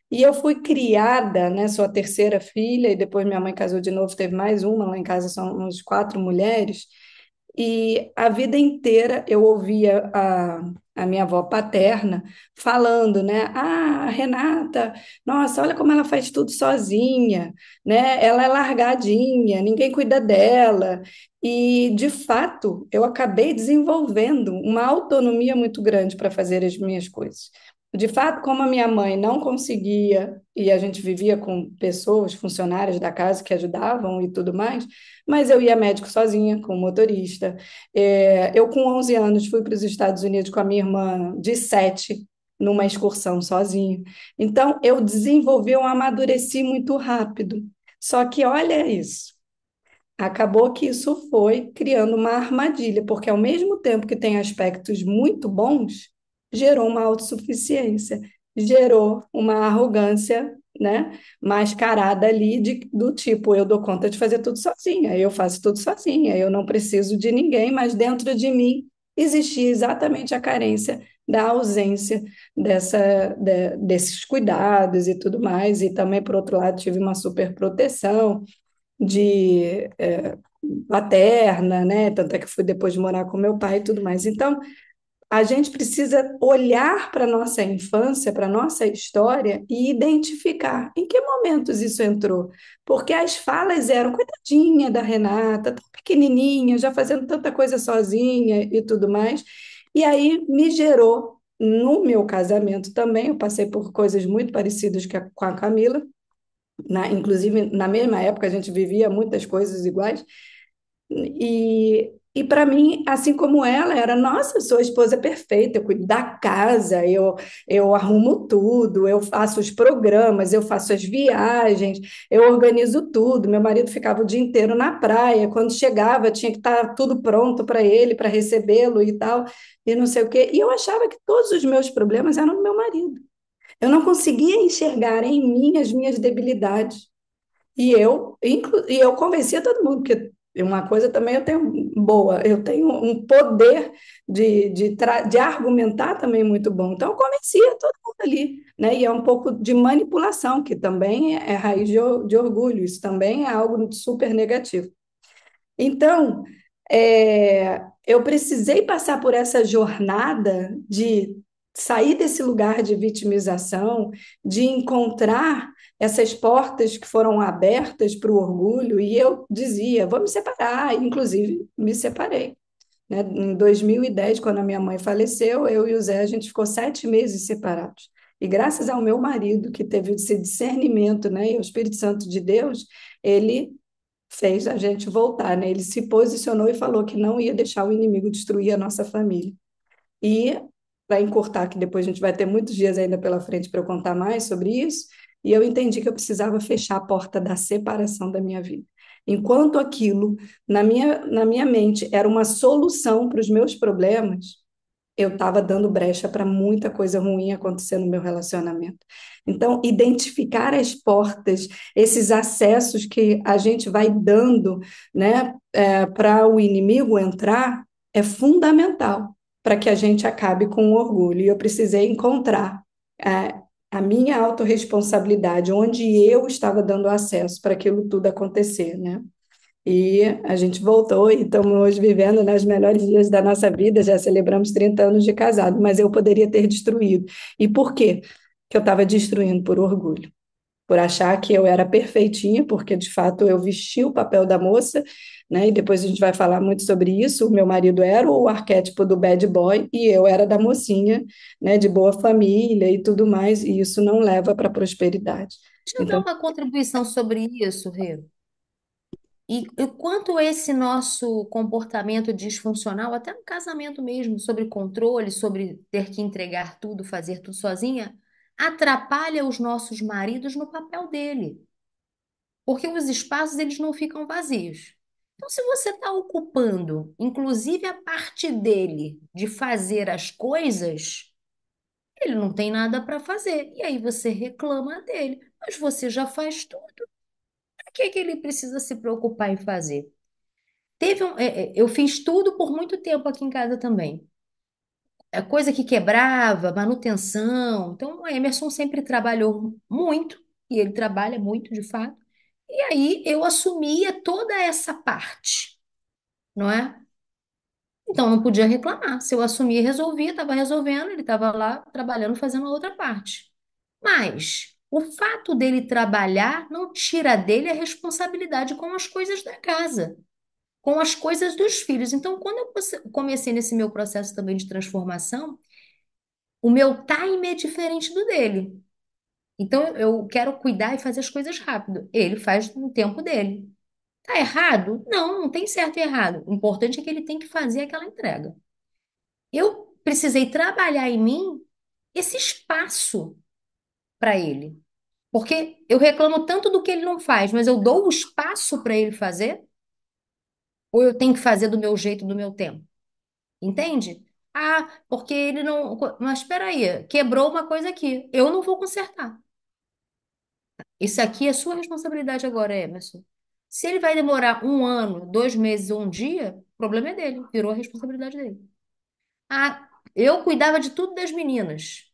E eu fui criada, né? Sou a terceira filha, e depois minha mãe casou de novo, teve mais uma, lá em casa são uns 4 mulheres. E a vida inteira eu ouvia a minha avó paterna falando, né? Ah, a Renata, nossa, olha como ela faz tudo sozinha, né? Ela é largadinha, ninguém cuida dela. E, de fato, eu acabei desenvolvendo uma autonomia muito grande para fazer as minhas coisas. De fato, como a minha mãe não conseguia, e a gente vivia com pessoas, funcionárias da casa que ajudavam e tudo mais, mas eu ia médico sozinha, com motorista. Eu, com 11 anos, fui para os Estados Unidos com a minha irmã de 7, numa excursão sozinha. Então, eu desenvolvi, eu amadureci muito rápido. Só que, olha isso, acabou que isso foi criando uma armadilha, porque ao mesmo tempo que tem aspectos muito bons, gerou uma autossuficiência, gerou uma arrogância, né, mascarada ali do tipo, eu dou conta de fazer tudo sozinha, eu faço tudo sozinha, eu não preciso de ninguém, mas dentro de mim existia exatamente a carência da ausência desses cuidados e tudo mais, e também, por outro lado, tive uma superproteção de paterna, né? Tanto é que fui depois de morar com meu pai e tudo mais. Então, a gente precisa olhar para a nossa infância, para a nossa história e identificar em que momentos isso entrou. Porque as falas eram, coitadinha da Renata, tão pequenininha, já fazendo tanta coisa sozinha e tudo mais. E aí me gerou, no meu casamento também, eu passei por coisas muito parecidas com a Camila, inclusive, na mesma época, a gente vivia muitas coisas iguais. E para mim, assim como ela, era: nossa, eu sou a esposa perfeita, eu cuido da casa, eu arrumo tudo, eu faço os programas, eu faço as viagens, eu organizo tudo. Meu marido ficava o dia inteiro na praia, quando chegava, tinha que estar tudo pronto para ele, para recebê-lo e tal, e não sei o quê. E eu achava que todos os meus problemas eram do meu marido. Eu não conseguia enxergar em mim as minhas debilidades. E eu convencia todo mundo, porque uma coisa também eu tenho boa, eu tenho um poder de argumentar também muito bom. Então, eu convencia todo mundo ali, né? E é um pouco de manipulação, que também é raiz de orgulho, isso também é algo super negativo. Então, eu precisei passar por essa jornada de sair desse lugar de vitimização, de encontrar essas portas que foram abertas para o orgulho, e eu dizia: vou me separar, inclusive me separei. Né? Em 2010, quando a minha mãe faleceu, eu e o Zé, a gente ficou 7 meses separados. E graças ao meu marido, que teve esse discernimento, né, e o Espírito Santo de Deus, ele fez a gente voltar, né? Ele se posicionou e falou que não ia deixar o inimigo destruir a nossa família. E, para encurtar, que depois a gente vai ter muitos dias ainda pela frente para eu contar mais sobre isso, e eu entendi que eu precisava fechar a porta da separação da minha vida. Enquanto aquilo, na minha mente, era uma solução para os meus problemas, eu estava dando brecha para muita coisa ruim acontecer no meu relacionamento. Então, identificar as portas, esses acessos que a gente vai dando, né, para o inimigo entrar, é fundamental para que a gente acabe com o orgulho. E eu precisei encontrar a minha autorresponsabilidade, onde eu estava dando acesso para aquilo tudo acontecer, né? E a gente voltou e estamos hoje vivendo, né, os melhores dias da nossa vida, já celebramos 30 anos de casado, mas eu poderia ter destruído. E por quê que eu estava destruindo? Por orgulho. por achar que eu era perfeitinha, porque de fato eu vesti o papel da moça, né? E depois a gente vai falar muito sobre isso. O meu marido era o arquétipo do bad boy e eu era da mocinha, né? De boa família e tudo mais, e isso não leva para a prosperidade. Deixa eu dar Então, uma contribuição sobre isso, Rê. E quanto esse nosso comportamento disfuncional, até no casamento mesmo, sobre controle, sobre ter que entregar tudo, fazer tudo sozinha, atrapalha os nossos maridos no papel dele, porque os espaços eles não ficam vazios. Então, se você está ocupando, inclusive a parte dele de fazer as coisas, ele não tem nada para fazer. E aí você reclama dele, mas você já faz tudo. Para que que ele precisa se preocupar em fazer? Eu fiz tudo por muito tempo aqui em casa também. É coisa que quebrava, manutenção. Então, o Emerson sempre trabalhou muito, e ele trabalha muito, de fato. E aí eu assumia toda essa parte, não é? Então, não podia reclamar. Se eu assumia, resolvia, estava resolvendo, ele estava lá trabalhando, fazendo a outra parte. Mas o fato dele trabalhar não tira dele a responsabilidade com as coisas da casa, com as coisas dos filhos. Então, quando eu comecei nesse meu processo também de transformação, o meu time é diferente do dele. Então, eu quero cuidar e fazer as coisas rápido. Ele faz no tempo dele. Tá errado? Não, não tem certo e errado. O importante é que ele tem que fazer aquela entrega. Eu precisei trabalhar em mim esse espaço para ele. Porque eu reclamo tanto do que ele não faz, mas eu dou o espaço para ele fazer, ou eu tenho que fazer do meu jeito, do meu tempo? Entende? Ah, porque ele não. Mas espera aí, quebrou uma coisa aqui. Eu não vou consertar. Isso aqui é sua responsabilidade agora, Emerson. Se ele vai demorar um ano, 2 meses ou um dia, o problema é dele, virou a responsabilidade dele. Ah, eu cuidava de tudo das meninas.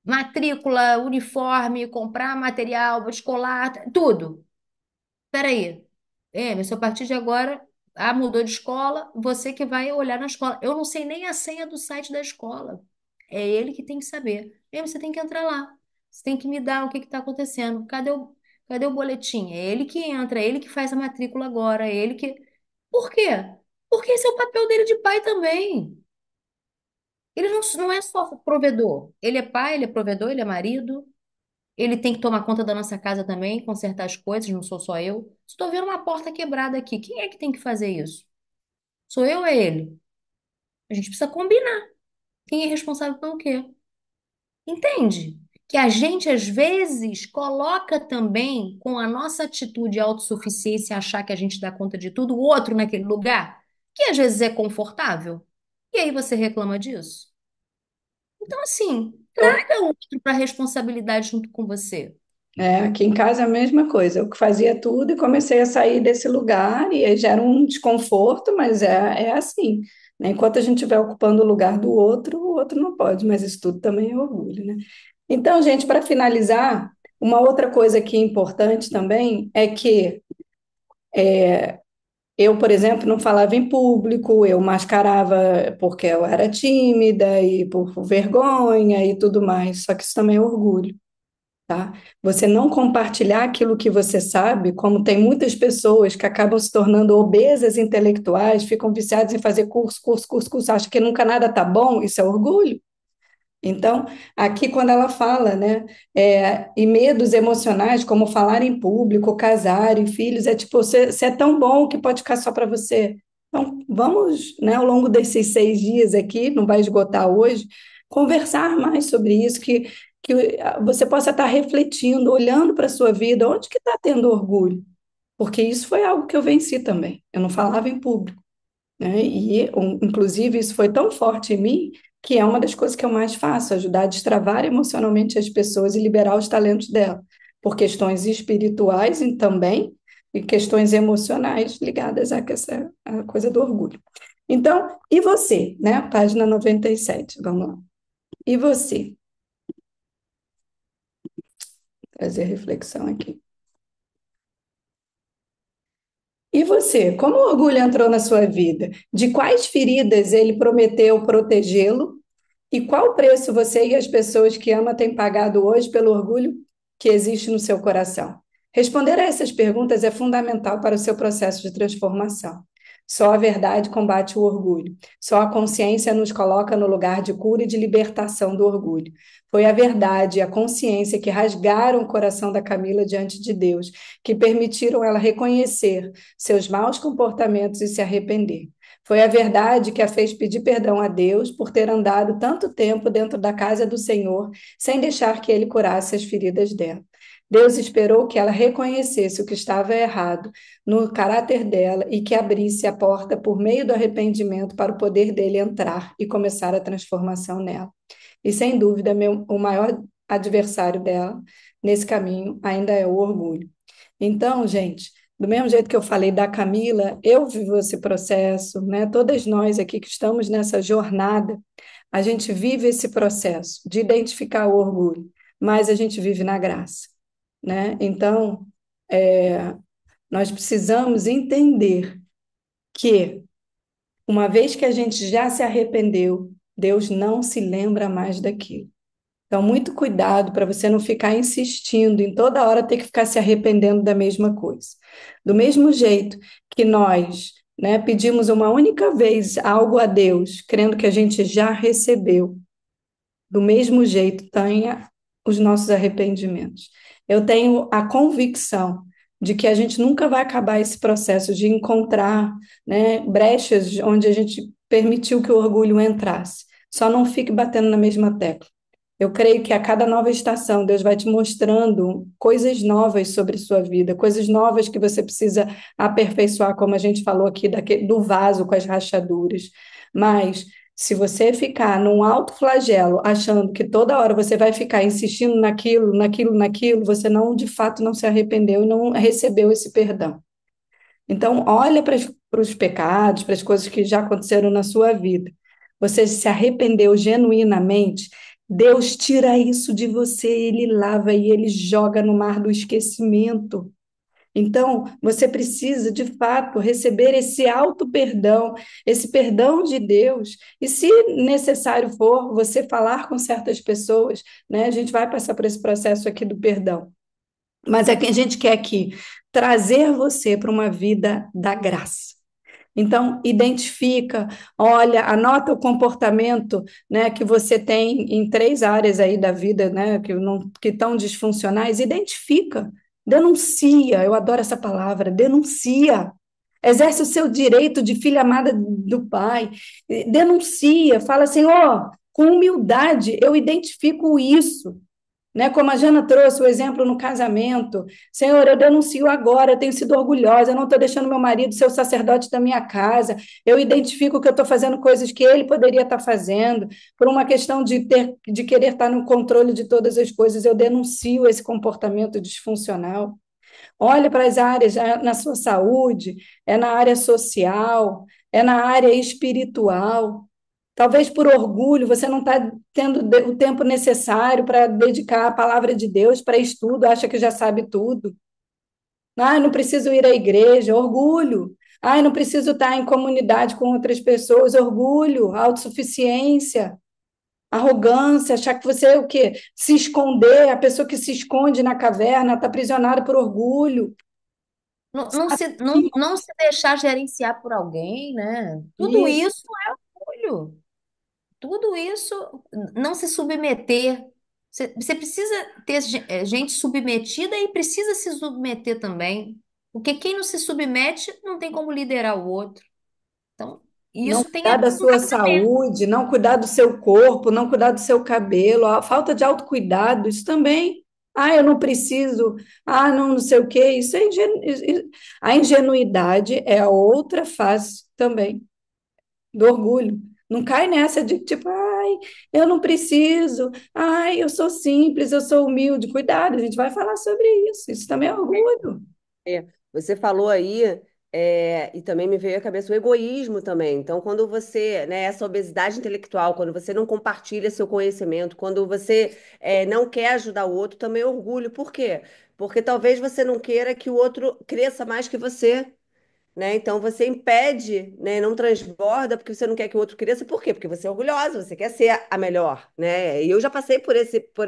Matrícula, uniforme, comprar material escolar, tudo. Peraí, Emerson, a partir de agora, mudou de escola, você que vai olhar na escola. Eu não sei nem a senha do site da escola. É ele que tem que saber. Emerson, você tem que entrar lá. Você tem que me dar o que está acontecendo. Cadê o boletim? É ele que entra, é ele que faz a matrícula agora, é ele que. Por quê? Porque esse é o papel dele de pai também. Ele não é só provedor. Ele é pai, ele é provedor, ele é marido. Ele tem que tomar conta da nossa casa também, consertar as coisas, não sou só eu. Estou vendo uma porta quebrada aqui. Quem é que tem que fazer isso? Sou eu ou é ele? A gente precisa combinar. Quem é responsável pelo quê? Entende? Que a gente, às vezes, coloca também, com a nossa atitude de autossuficiência, achar que a gente dá conta de tudo, o outro naquele lugar, que às vezes é confortável. E aí você reclama disso? Então, assim, traga o outro para a responsabilidade junto com você. aqui em casa é a mesma coisa. Eu que fazia tudo e comecei a sair desse lugar, e aí gera um desconforto, mas é assim, né? Enquanto a gente estiver ocupando o lugar do outro, o outro não pode, mas isso tudo também é orgulho, né? Então, gente, para finalizar, uma outra coisa que é importante também é que eu, por exemplo, não falava em público, eu mascarava porque eu era tímida e por vergonha e tudo mais, só que isso também é orgulho. Tá? Você não compartilhar aquilo que você sabe, como tem muitas pessoas que acabam se tornando obesas intelectuais, ficam viciadas em fazer curso, curso, curso, curso, acham que nunca nada tá bom, isso é orgulho. Então, aqui quando ela fala, né, e medos emocionais, como falar em público, casar e filhos, é tipo, você é tão bom que pode ficar só para você. Então, vamos, né, ao longo desses 6 dias aqui, não vai esgotar hoje, conversar mais sobre isso, que você possa estar refletindo, olhando para a sua vida, onde que está tendo orgulho? Porque isso foi algo que eu venci também. Eu não falava em público, né? E, inclusive, isso foi tão forte em mim que é uma das coisas que eu mais faço, ajudar a destravar emocionalmente as pessoas e liberar os talentos dela, por questões espirituais e também, e questões emocionais ligadas a coisa do orgulho. Então, e você, né? Página 97, vamos lá. E você? Trazer reflexão aqui. E você, como o orgulho entrou na sua vida? De quais feridas ele prometeu protegê-lo? E qual preço você e as pessoas que ama têm pagado hoje pelo orgulho que existe no seu coração? Responder a essas perguntas é fundamental para o seu processo de transformação. Só a verdade combate o orgulho. Só a consciência nos coloca no lugar de cura e de libertação do orgulho. Foi a verdade e a consciência que rasgaram o coração da Camila diante de Deus, que permitiram ela reconhecer seus maus comportamentos e se arrepender. Foi a verdade que a fez pedir perdão a Deus por ter andado tanto tempo dentro da casa do Senhor, sem deixar que ele curasse as feridas dela. Deus esperou que ela reconhecesse o que estava errado no caráter dela e que abrisse a porta por meio do arrependimento para o poder dele entrar e começar a transformação nela. E sem dúvida, o maior adversário dela nesse caminho ainda é o orgulho. Então, gente, do mesmo jeito que eu falei da Camila, eu vivo esse processo, né? Todas nós aqui que estamos nessa jornada, a gente vive esse processo de identificar o orgulho, mas a gente vive na graça, né? Então, é, nós precisamos entender que, uma vez que a gente já se arrependeu, Deus não se lembra mais daquilo. Então, muito cuidado para você não ficar insistindo em toda hora ter que ficar se arrependendo da mesma coisa. Do mesmo jeito que nós, né, pedimos uma única vez algo a Deus, crendo que a gente já recebeu, do mesmo jeito tenha os nossos arrependimentos. Eu tenho a convicção de que a gente nunca vai acabar esse processo de encontrar, né, brechas onde a gente permitiu que o orgulho entrasse. Só não fique batendo na mesma tecla. Eu creio que a cada nova estação, Deus vai te mostrando coisas novas sobre sua vida, coisas novas que você precisa aperfeiçoar, como a gente falou aqui do vaso com as rachaduras. Mas se você ficar num alto flagelo, achando que toda hora você vai ficar insistindo naquilo, naquilo, naquilo, você não, de fato, não se arrependeu e não recebeu esse perdão. Então, olha para os pecados, para as coisas que já aconteceram na sua vida. Você se arrependeu genuinamente, Deus tira isso de você, ele lava e ele joga no mar do esquecimento. Então, você precisa, de fato, receber esse auto-perdão, esse perdão de Deus. E, se necessário for, você falar com certas pessoas, né? A gente vai passar por esse processo aqui do perdão. Mas é que a gente quer aqui trazer você para uma vida da graça. Então, identifica, olha, anota o comportamento, né, que você tem em três áreas aí da vida, né, que estão disfuncionais, identifica, denuncia, eu adoro essa palavra, denuncia. Exerce o seu direito de filha amada do Pai, denuncia, fala assim, ó, com humildade, eu identifico isso, né? Como a Jana trouxe o exemplo no casamento. Senhor, eu denuncio agora, eu tenho sido orgulhosa, eu não estou deixando meu marido ser o sacerdote da minha casa, eu identifico que eu estou fazendo coisas que ele poderia estar fazendo, por uma questão de querer estar no controle de todas as coisas, eu denuncio esse comportamento disfuncional. Olha para as áreas, na sua saúde, é na área social, é na área espiritual. Talvez por orgulho você não está tendo o tempo necessário para dedicar à palavra de Deus, para estudo, acha que já sabe tudo. Ah, não preciso ir à igreja, orgulho. Ah, não preciso estar em comunidade com outras pessoas, orgulho, autossuficiência, arrogância, achar que você é o quê? Se esconder, a pessoa que se esconde na caverna está aprisionada por orgulho. Não se deixar gerenciar por alguém, né? Tudo Isso. isso é orgulho. Tudo isso, não se submeter. Você precisa ter gente submetida e precisa se submeter também. Porque quem não se submete não tem como liderar o outro. Então, Não isso tem a cuidar da ver com sua casamento. saúde, não cuidar do seu corpo, não cuidar do seu cabelo, a falta de autocuidado, isso também. Ah, eu não preciso, ah, não, não sei o quê. A ingenuidade é a outra face também do orgulho. Não cai nessa de tipo, ai, eu não preciso, ai, eu sou simples, eu sou humilde. Cuidado, a gente vai falar sobre isso. Isso também é orgulho. É, você falou aí, e também me veio à cabeça o egoísmo também. Então, quando você, né, essa obesidade intelectual, quando você não compartilha seu conhecimento, quando você não quer ajudar o outro, também é orgulho. Por quê? Porque talvez você não queira que o outro cresça mais que você, né? Então, você impede, né, não transborda porque você não quer que o outro cresça. Por quê? Porque você é orgulhosa, você quer ser a melhor, né? E eu já passei por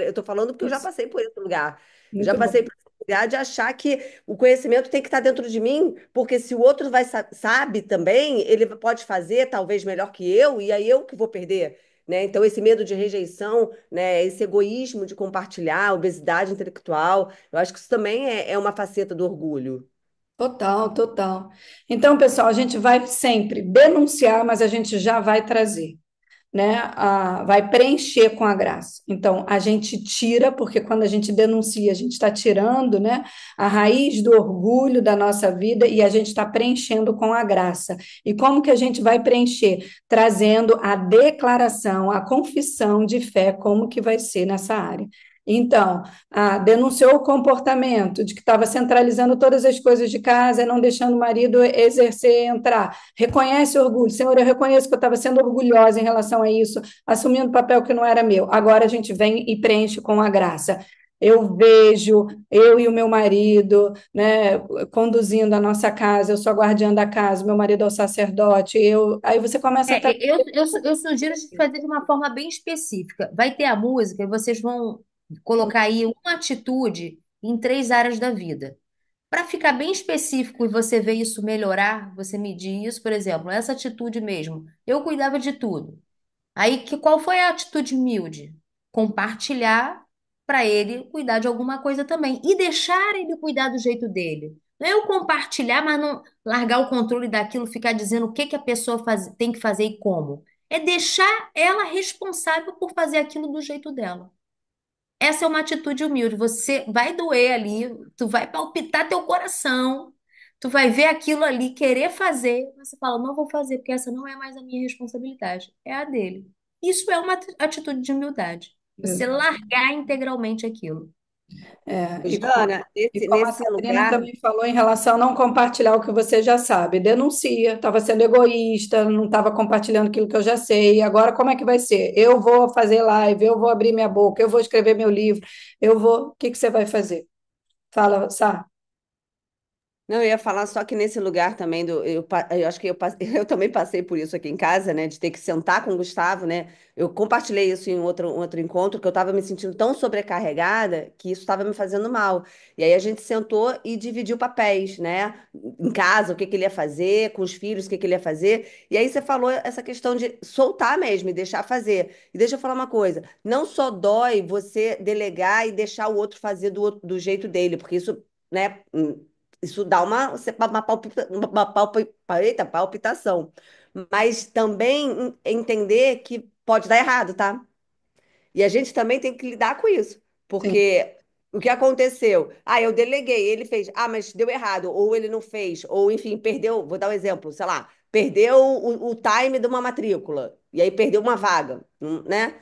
eu tô falando porque eu já Isso. passei por esse lugar. Eu já Muito bom. passei por esse lugar de achar que o conhecimento tem que estar dentro de mim, porque se o outro sabe também, ele pode fazer talvez melhor que eu, e aí eu que vou perder. Né? Então, esse medo de rejeição, né? Esse egoísmo de compartilhar, obesidade intelectual, eu acho que isso também é uma faceta do orgulho. Total, total. Então, pessoal, a gente vai sempre denunciar, mas a gente já vai trazer, né? Vai preencher com a graça. Então, a gente tira, porque quando a gente denuncia, a gente está tirando, né, a raiz do orgulho da nossa vida e a gente está preenchendo com a graça. E como que a gente vai preencher? Trazendo a declaração, a confissão de fé, como que vai ser nessa área. Então, denunciou o comportamento de que estava centralizando todas as coisas de casa, não deixando o marido exercer, entrar. Reconhece o orgulho. Senhor, eu reconheço que eu estava sendo orgulhosa em relação a isso, assumindo papel que não era meu. Agora a gente vem e preenche com a graça. Eu vejo eu e o meu marido, né, conduzindo a nossa casa, eu sou a guardiã da casa, meu marido é o sacerdote, aí você começa a Eu sugiro a gente fazer de uma forma bem específica. Vai ter a música e vocês vão colocar aí uma atitude em três áreas da vida. Para ficar bem específico e você ver isso melhorar, você medir isso, por exemplo, essa atitude mesmo. Eu cuidava de tudo. Aí, qual foi a atitude humilde? Compartilhar para ele cuidar de alguma coisa também e deixar ele cuidar do jeito dele. Não é eu compartilhar, mas não largar o controle daquilo, ficar dizendo o que que a pessoa tem que fazer e como. É deixar ela responsável por fazer aquilo do jeito dela. Essa é uma atitude humilde. Você vai doer ali, tu vai palpitar teu coração, tu vai ver aquilo ali, querer fazer, mas você fala, não vou fazer, porque essa não é mais a minha responsabilidade, é a dele. Isso é uma atitude de humildade. Você largar integralmente aquilo. É, Jana, e nesse, como a nesse Sabrina lugar. também falou em relação a não compartilhar o que você já sabe, denuncia, estava sendo egoísta, não estava compartilhando aquilo que eu já sei, agora como é que vai ser? Eu vou fazer live, eu vou abrir minha boca, eu vou escrever meu livro, o que que você vai fazer? Fala, Sá. Não, eu ia falar só que nesse lugar também eu acho que eu também passei por isso aqui em casa, né, de ter que sentar com o Gustavo, né? Eu compartilhei isso em outro encontro que eu estava me sentindo tão sobrecarregada que isso estava me fazendo mal. E aí a gente sentou e dividiu papéis, né? Em casa, o que que ele ia fazer, com os filhos, o que que ele ia fazer. E aí você falou essa questão de soltar mesmo e deixar fazer. E deixa eu falar uma coisa, não só dói você delegar e deixar o outro fazer do jeito dele, porque isso, né? Isso dá eita, palpitação. Mas também entender que pode dar errado, tá? E a gente também tem que lidar com isso. Sim. Porque o que aconteceu? Ah, eu deleguei, ele fez. Ah, mas deu errado. Ou ele não fez. Ou, enfim, perdeu. Vou dar um exemplo, sei lá. Perdeu o time de uma matrícula. E aí perdeu uma vaga, né?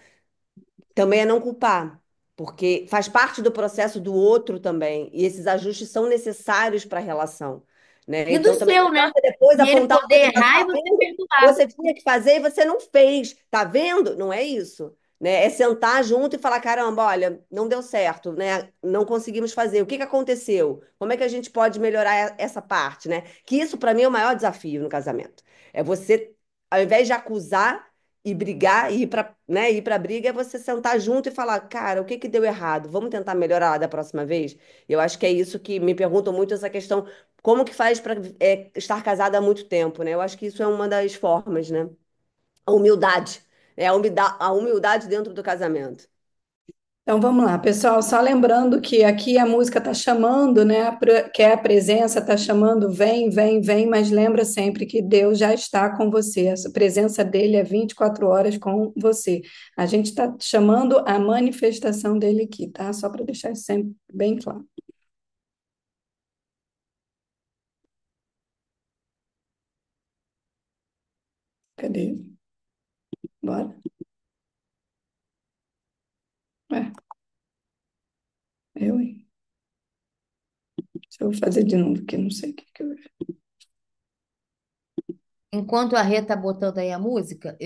Também é não culpar, porque faz parte do processo do outro também, e esses ajustes são necessários para a relação, né? E do Então também não seu, né? adianta depois E ele apontar o poder dedo e falar, errar tá e você vendo? perdoar. Você tinha que fazer e você não fez, tá vendo? Não é isso. Né? É sentar junto e falar, caramba, olha, não deu certo, né? Não conseguimos fazer. O que que aconteceu? Como é que a gente pode melhorar essa parte, né? Que isso para mim é o maior desafio no casamento. É você, ao invés de acusar, e brigar, e ir para, né, ir para briga é você sentar junto e falar, cara, o que que deu errado? Vamos tentar melhorar da próxima vez? Eu acho que é isso que me perguntam muito essa questão, como que faz para estar casada há muito tempo, né? Eu acho que isso é uma das formas, né? A humildade, é a humildade dentro do casamento. Então vamos lá, pessoal. Só lembrando que aqui a música está chamando, né? Que é a presença, está chamando, vem, vem, vem, mas lembra sempre que Deus já está com você. A presença dele é 24 horas com você. A gente está chamando a manifestação dele aqui, tá? Só para deixar isso sempre bem claro. Cadê? Bora. É, hein? Deixa eu fazer de novo, que não sei o que eu... Enquanto a Rê tá botando aí a música,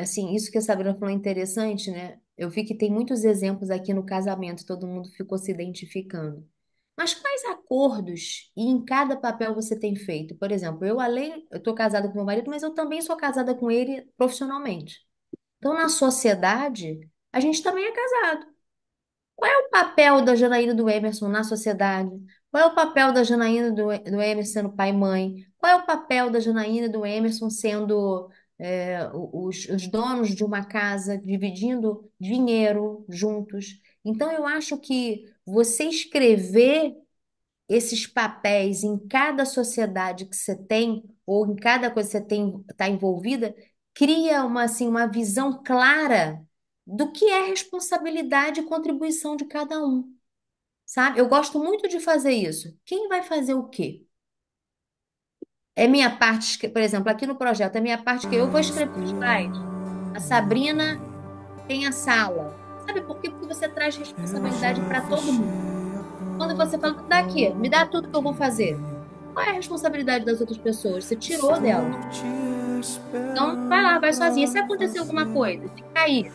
assim, isso que a Sabrina falou é interessante, né? Eu vi que tem muitos exemplos aqui no casamento, todo mundo ficou se identificando. Mas quais acordos e em cada papel você tem feito? Por exemplo, eu tô casada com meu marido, mas eu também sou casada com ele profissionalmente. Então, na sociedade, a gente também é casado. Qual é o papel da Janaína e do Emerson na sociedade? Qual é o papel da Janaína e do Emerson sendo pai e mãe? Qual é o papel da Janaína e do Emerson sendo os donos de uma casa, dividindo dinheiro juntos? Então, eu acho que você escrever esses papéis em cada sociedade que você tem, ou em cada coisa que você tem, está envolvida, cria uma, assim, uma visão clara do que é responsabilidade e contribuição de cada um, sabe? Eu gosto muito de fazer isso. Quem vai fazer o quê? É minha parte, por exemplo, aqui no projeto, é minha parte que eu vou escrever os slides. A Sabrina tem a sala. Sabe por quê? Porque você traz responsabilidade para todo mundo. Quando você fala, daqui, me dá tudo que eu vou fazer. Qual é a responsabilidade das outras pessoas? Você tirou delas. Então, vai lá, vai sozinha. Se acontecer alguma coisa, se cair,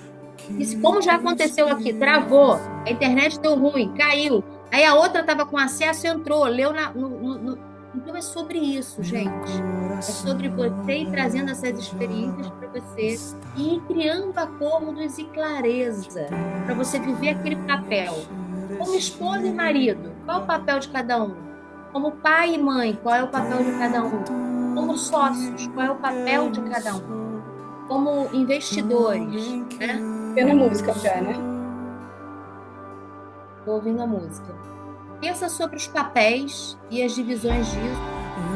e se, como já aconteceu aqui, travou, a internet deu ruim, caiu, aí a outra estava com acesso, entrou, leu Então é sobre isso, gente. É sobre você ir trazendo essas experiências para você e ir criando acordos e clareza para você viver aquele papel. Como esposa e marido, qual é o papel de cada um? Como pai e mãe, qual é o papel de cada um? Como sócios, qual é o papel de cada um? Como investidores, né? Pela música já, né? Tô ouvindo a música. Pensa sobre os papéis e as divisões disso.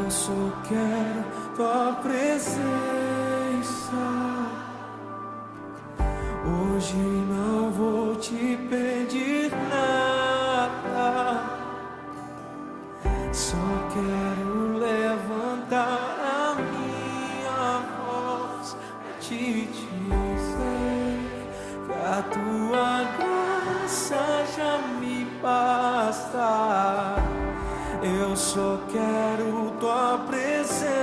Eu só quero tua presença. Hoje não vou te pedir nada. Só quero levantar a minha voz pra te dizer que a tua graça já me basta. Eu só quero tua presença.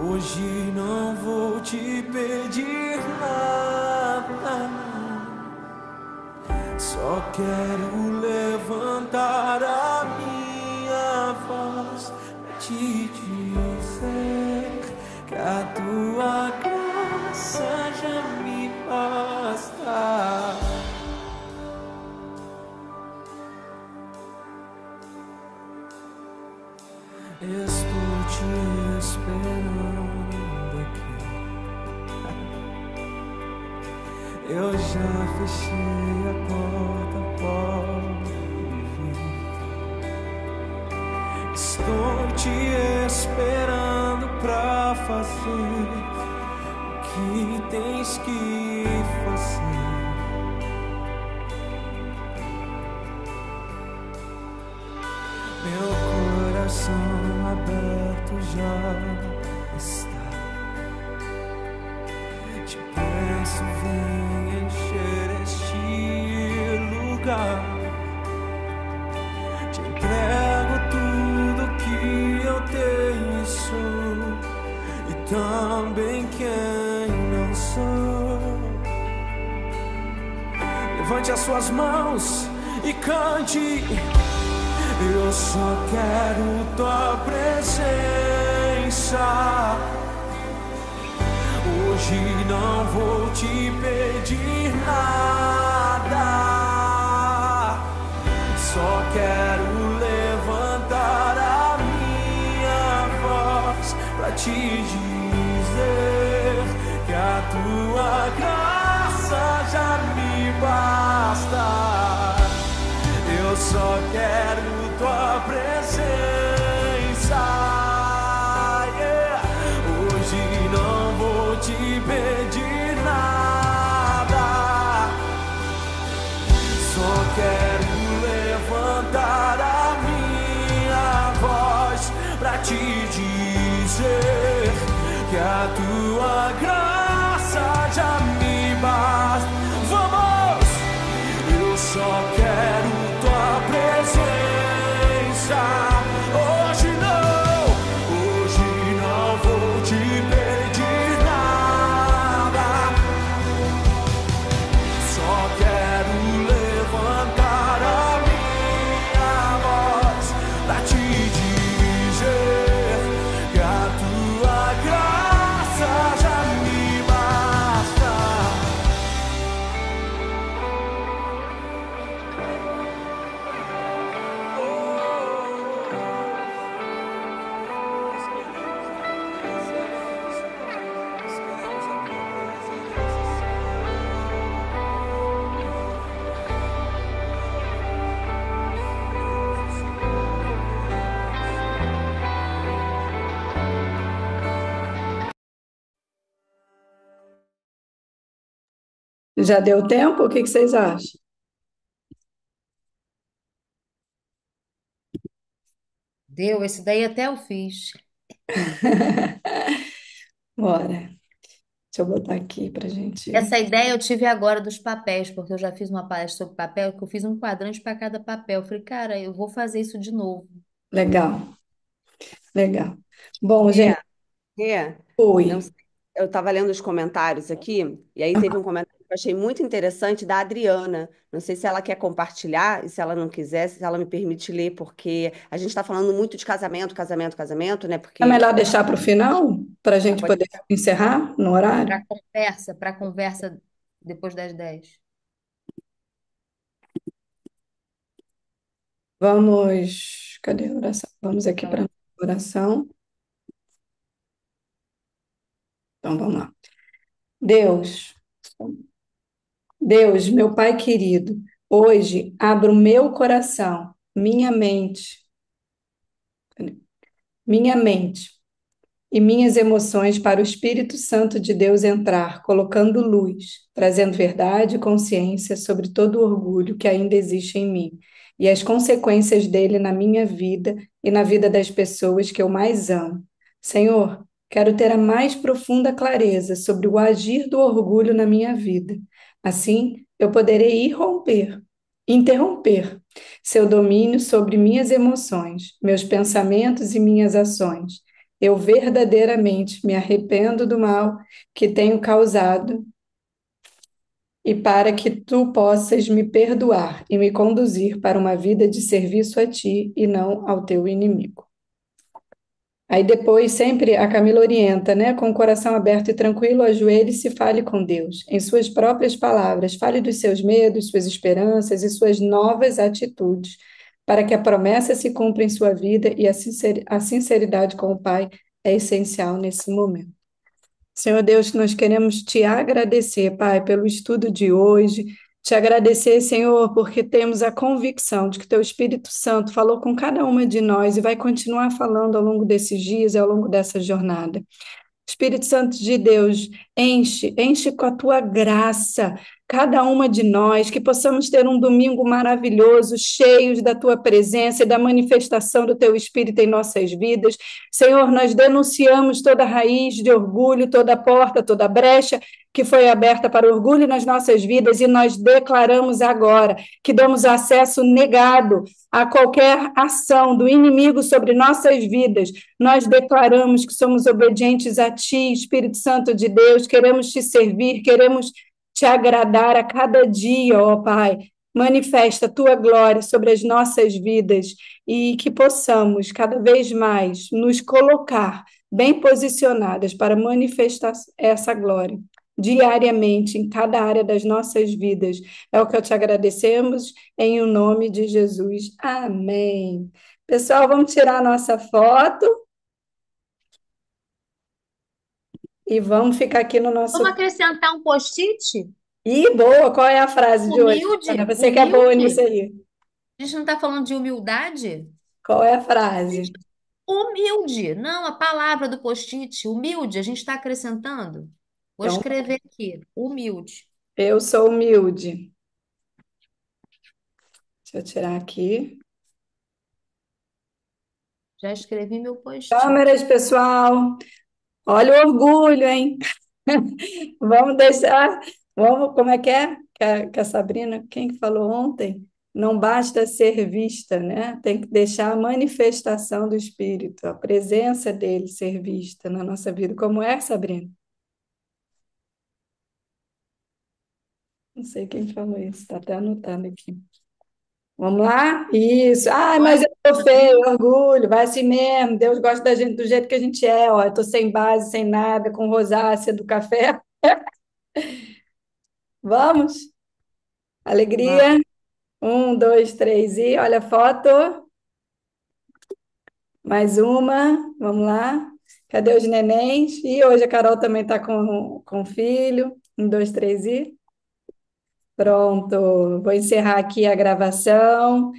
Hoje não vou te pedir nada. Só quero levantar a minha voz pra te dizer que a tua graça já me basta. Estou te esperando aqui. Eu já fechei a porta, pode vir. Estou te esperando pra fazer o que tens que fazer. Meu coração aberto já está. Te peço, vem encher este lugar. Te entrego tudo que eu tenho e sou, e também quem não sou. Levante as suas mãos e cante. Eu só quero tua presença. Hoje não vou te pedir nada. Só quero levantar a minha voz pra te dizer que a tua graça já me basta. Eu só quero tua presença. Yeah. Hoje não vou te pedir nada. Só quero levantar a minha voz pra te dizer que a tua graça já me basta. Vamos! Eu só quero tua presença. Já deu tempo? O que que vocês acham? Deu, esse daí até eu fiz. Bora. Deixa eu botar aqui pra gente. Essa ideia eu tive agora dos papéis, porque eu já fiz uma palestra sobre papel, que eu fiz um quadrante para cada papel. Eu falei, cara, eu vou fazer isso de novo. Legal, legal. Bom, gente, É, é. Não fui. sei. Eu estava lendo os comentários aqui, e aí teve um comentário que eu achei muito interessante da Adriana. Não sei se ela quer compartilhar, e se ela não quiser, se ela me permite ler, porque a gente está falando muito de casamento, casamento, casamento, né? É Porque melhor deixar para o final, para a gente pode poder encerrar no horário? Para conversa depois das 10. Vamos. Cadê a oração? Vamos aqui para a oração. Então, vamos lá. Deus, Deus, meu Pai querido, hoje abro meu coração, minha mente e minhas emoções para o Espírito Santo de Deus entrar, colocando luz, trazendo verdade e consciência sobre todo o orgulho que ainda existe em mim e as consequências dele na minha vida e na vida das pessoas que eu mais amo. Senhor, quero ter a mais profunda clareza sobre o agir do orgulho na minha vida. Assim, eu poderei interromper seu domínio sobre minhas emoções, meus pensamentos e minhas ações. Eu verdadeiramente me arrependo do mal que tenho causado e para que tu possas me perdoar e me conduzir para uma vida de serviço a ti e não ao teu inimigo. Aí depois, sempre a Camila orienta, né? Com o coração aberto e tranquilo, ajoelhe-se e fale com Deus, em suas próprias palavras. Fale dos seus medos, suas esperanças e suas novas atitudes, para que a promessa se cumpra em sua vida e a sinceridade com o Pai é essencial nesse momento. Senhor Deus, nós queremos te agradecer, Pai, pelo estudo de hoje. Te agradecer, Senhor, porque temos a convicção de que Teu Espírito Santo falou com cada uma de nós e vai continuar falando ao longo desses dias e ao longo dessa jornada. Espírito Santo de Deus, enche com a tua graça cada uma de nós, que possamos ter um domingo maravilhoso, cheios da tua presença e da manifestação do teu Espírito em nossas vidas. Senhor, nós denunciamos toda raiz de orgulho, toda porta, toda brecha que foi aberta para orgulho nas nossas vidas e nós declaramos agora que damos acesso negado a qualquer ação do inimigo sobre nossas vidas. Nós declaramos que somos obedientes a Ti, Espírito Santo de Deus, queremos Te servir, queremos Te agradar a cada dia, ó Pai. Manifesta a Tua glória sobre as nossas vidas e que possamos cada vez mais nos colocar bem posicionadas para manifestar essa glória diariamente em cada área das nossas vidas. É o que eu te agradecemos em o nome de Jesus. Amém. Pessoal, vamos tirar a nossa foto e vamos ficar aqui no Vamos nosso. acrescentar um post-it? Ih, boa! Qual é a frase de hoje, Ana? Humilde? Você que é boa nisso Humilde? aí. A gente não está falando de humildade? Qual é a frase? Humilde, não, a palavra do post-it, humilde, a gente está acrescentando. Vou Então, escrever aqui, humilde. eu sou humilde. Deixa eu tirar aqui. Já escrevi meu post-it. Câmeras, pessoal. Olha o orgulho, hein? Vamos deixar. Vamos, como é que é? Que a Sabrina, quem que falou ontem? Não basta ser vista, né? Tem que deixar a manifestação do Espírito, a presença dele ser vista na nossa vida. Como é, Sabrina? Não sei quem falou isso, está até anotando aqui. Vamos lá? Isso. Ai, mas Olha, eu tô feio, orgulho, vai assim mesmo. Deus gosta da gente do jeito que a gente é, ó. Eu tô sem base, sem nada, com rosácea do café. Vamos? vamos. Alegria. Um, dois, três e olha a foto. Mais uma. Vamos lá. Cadê os nenéns? E hoje a Carol também está com o filho. Um, dois, três e. Pronto. Vou encerrar aqui a gravação.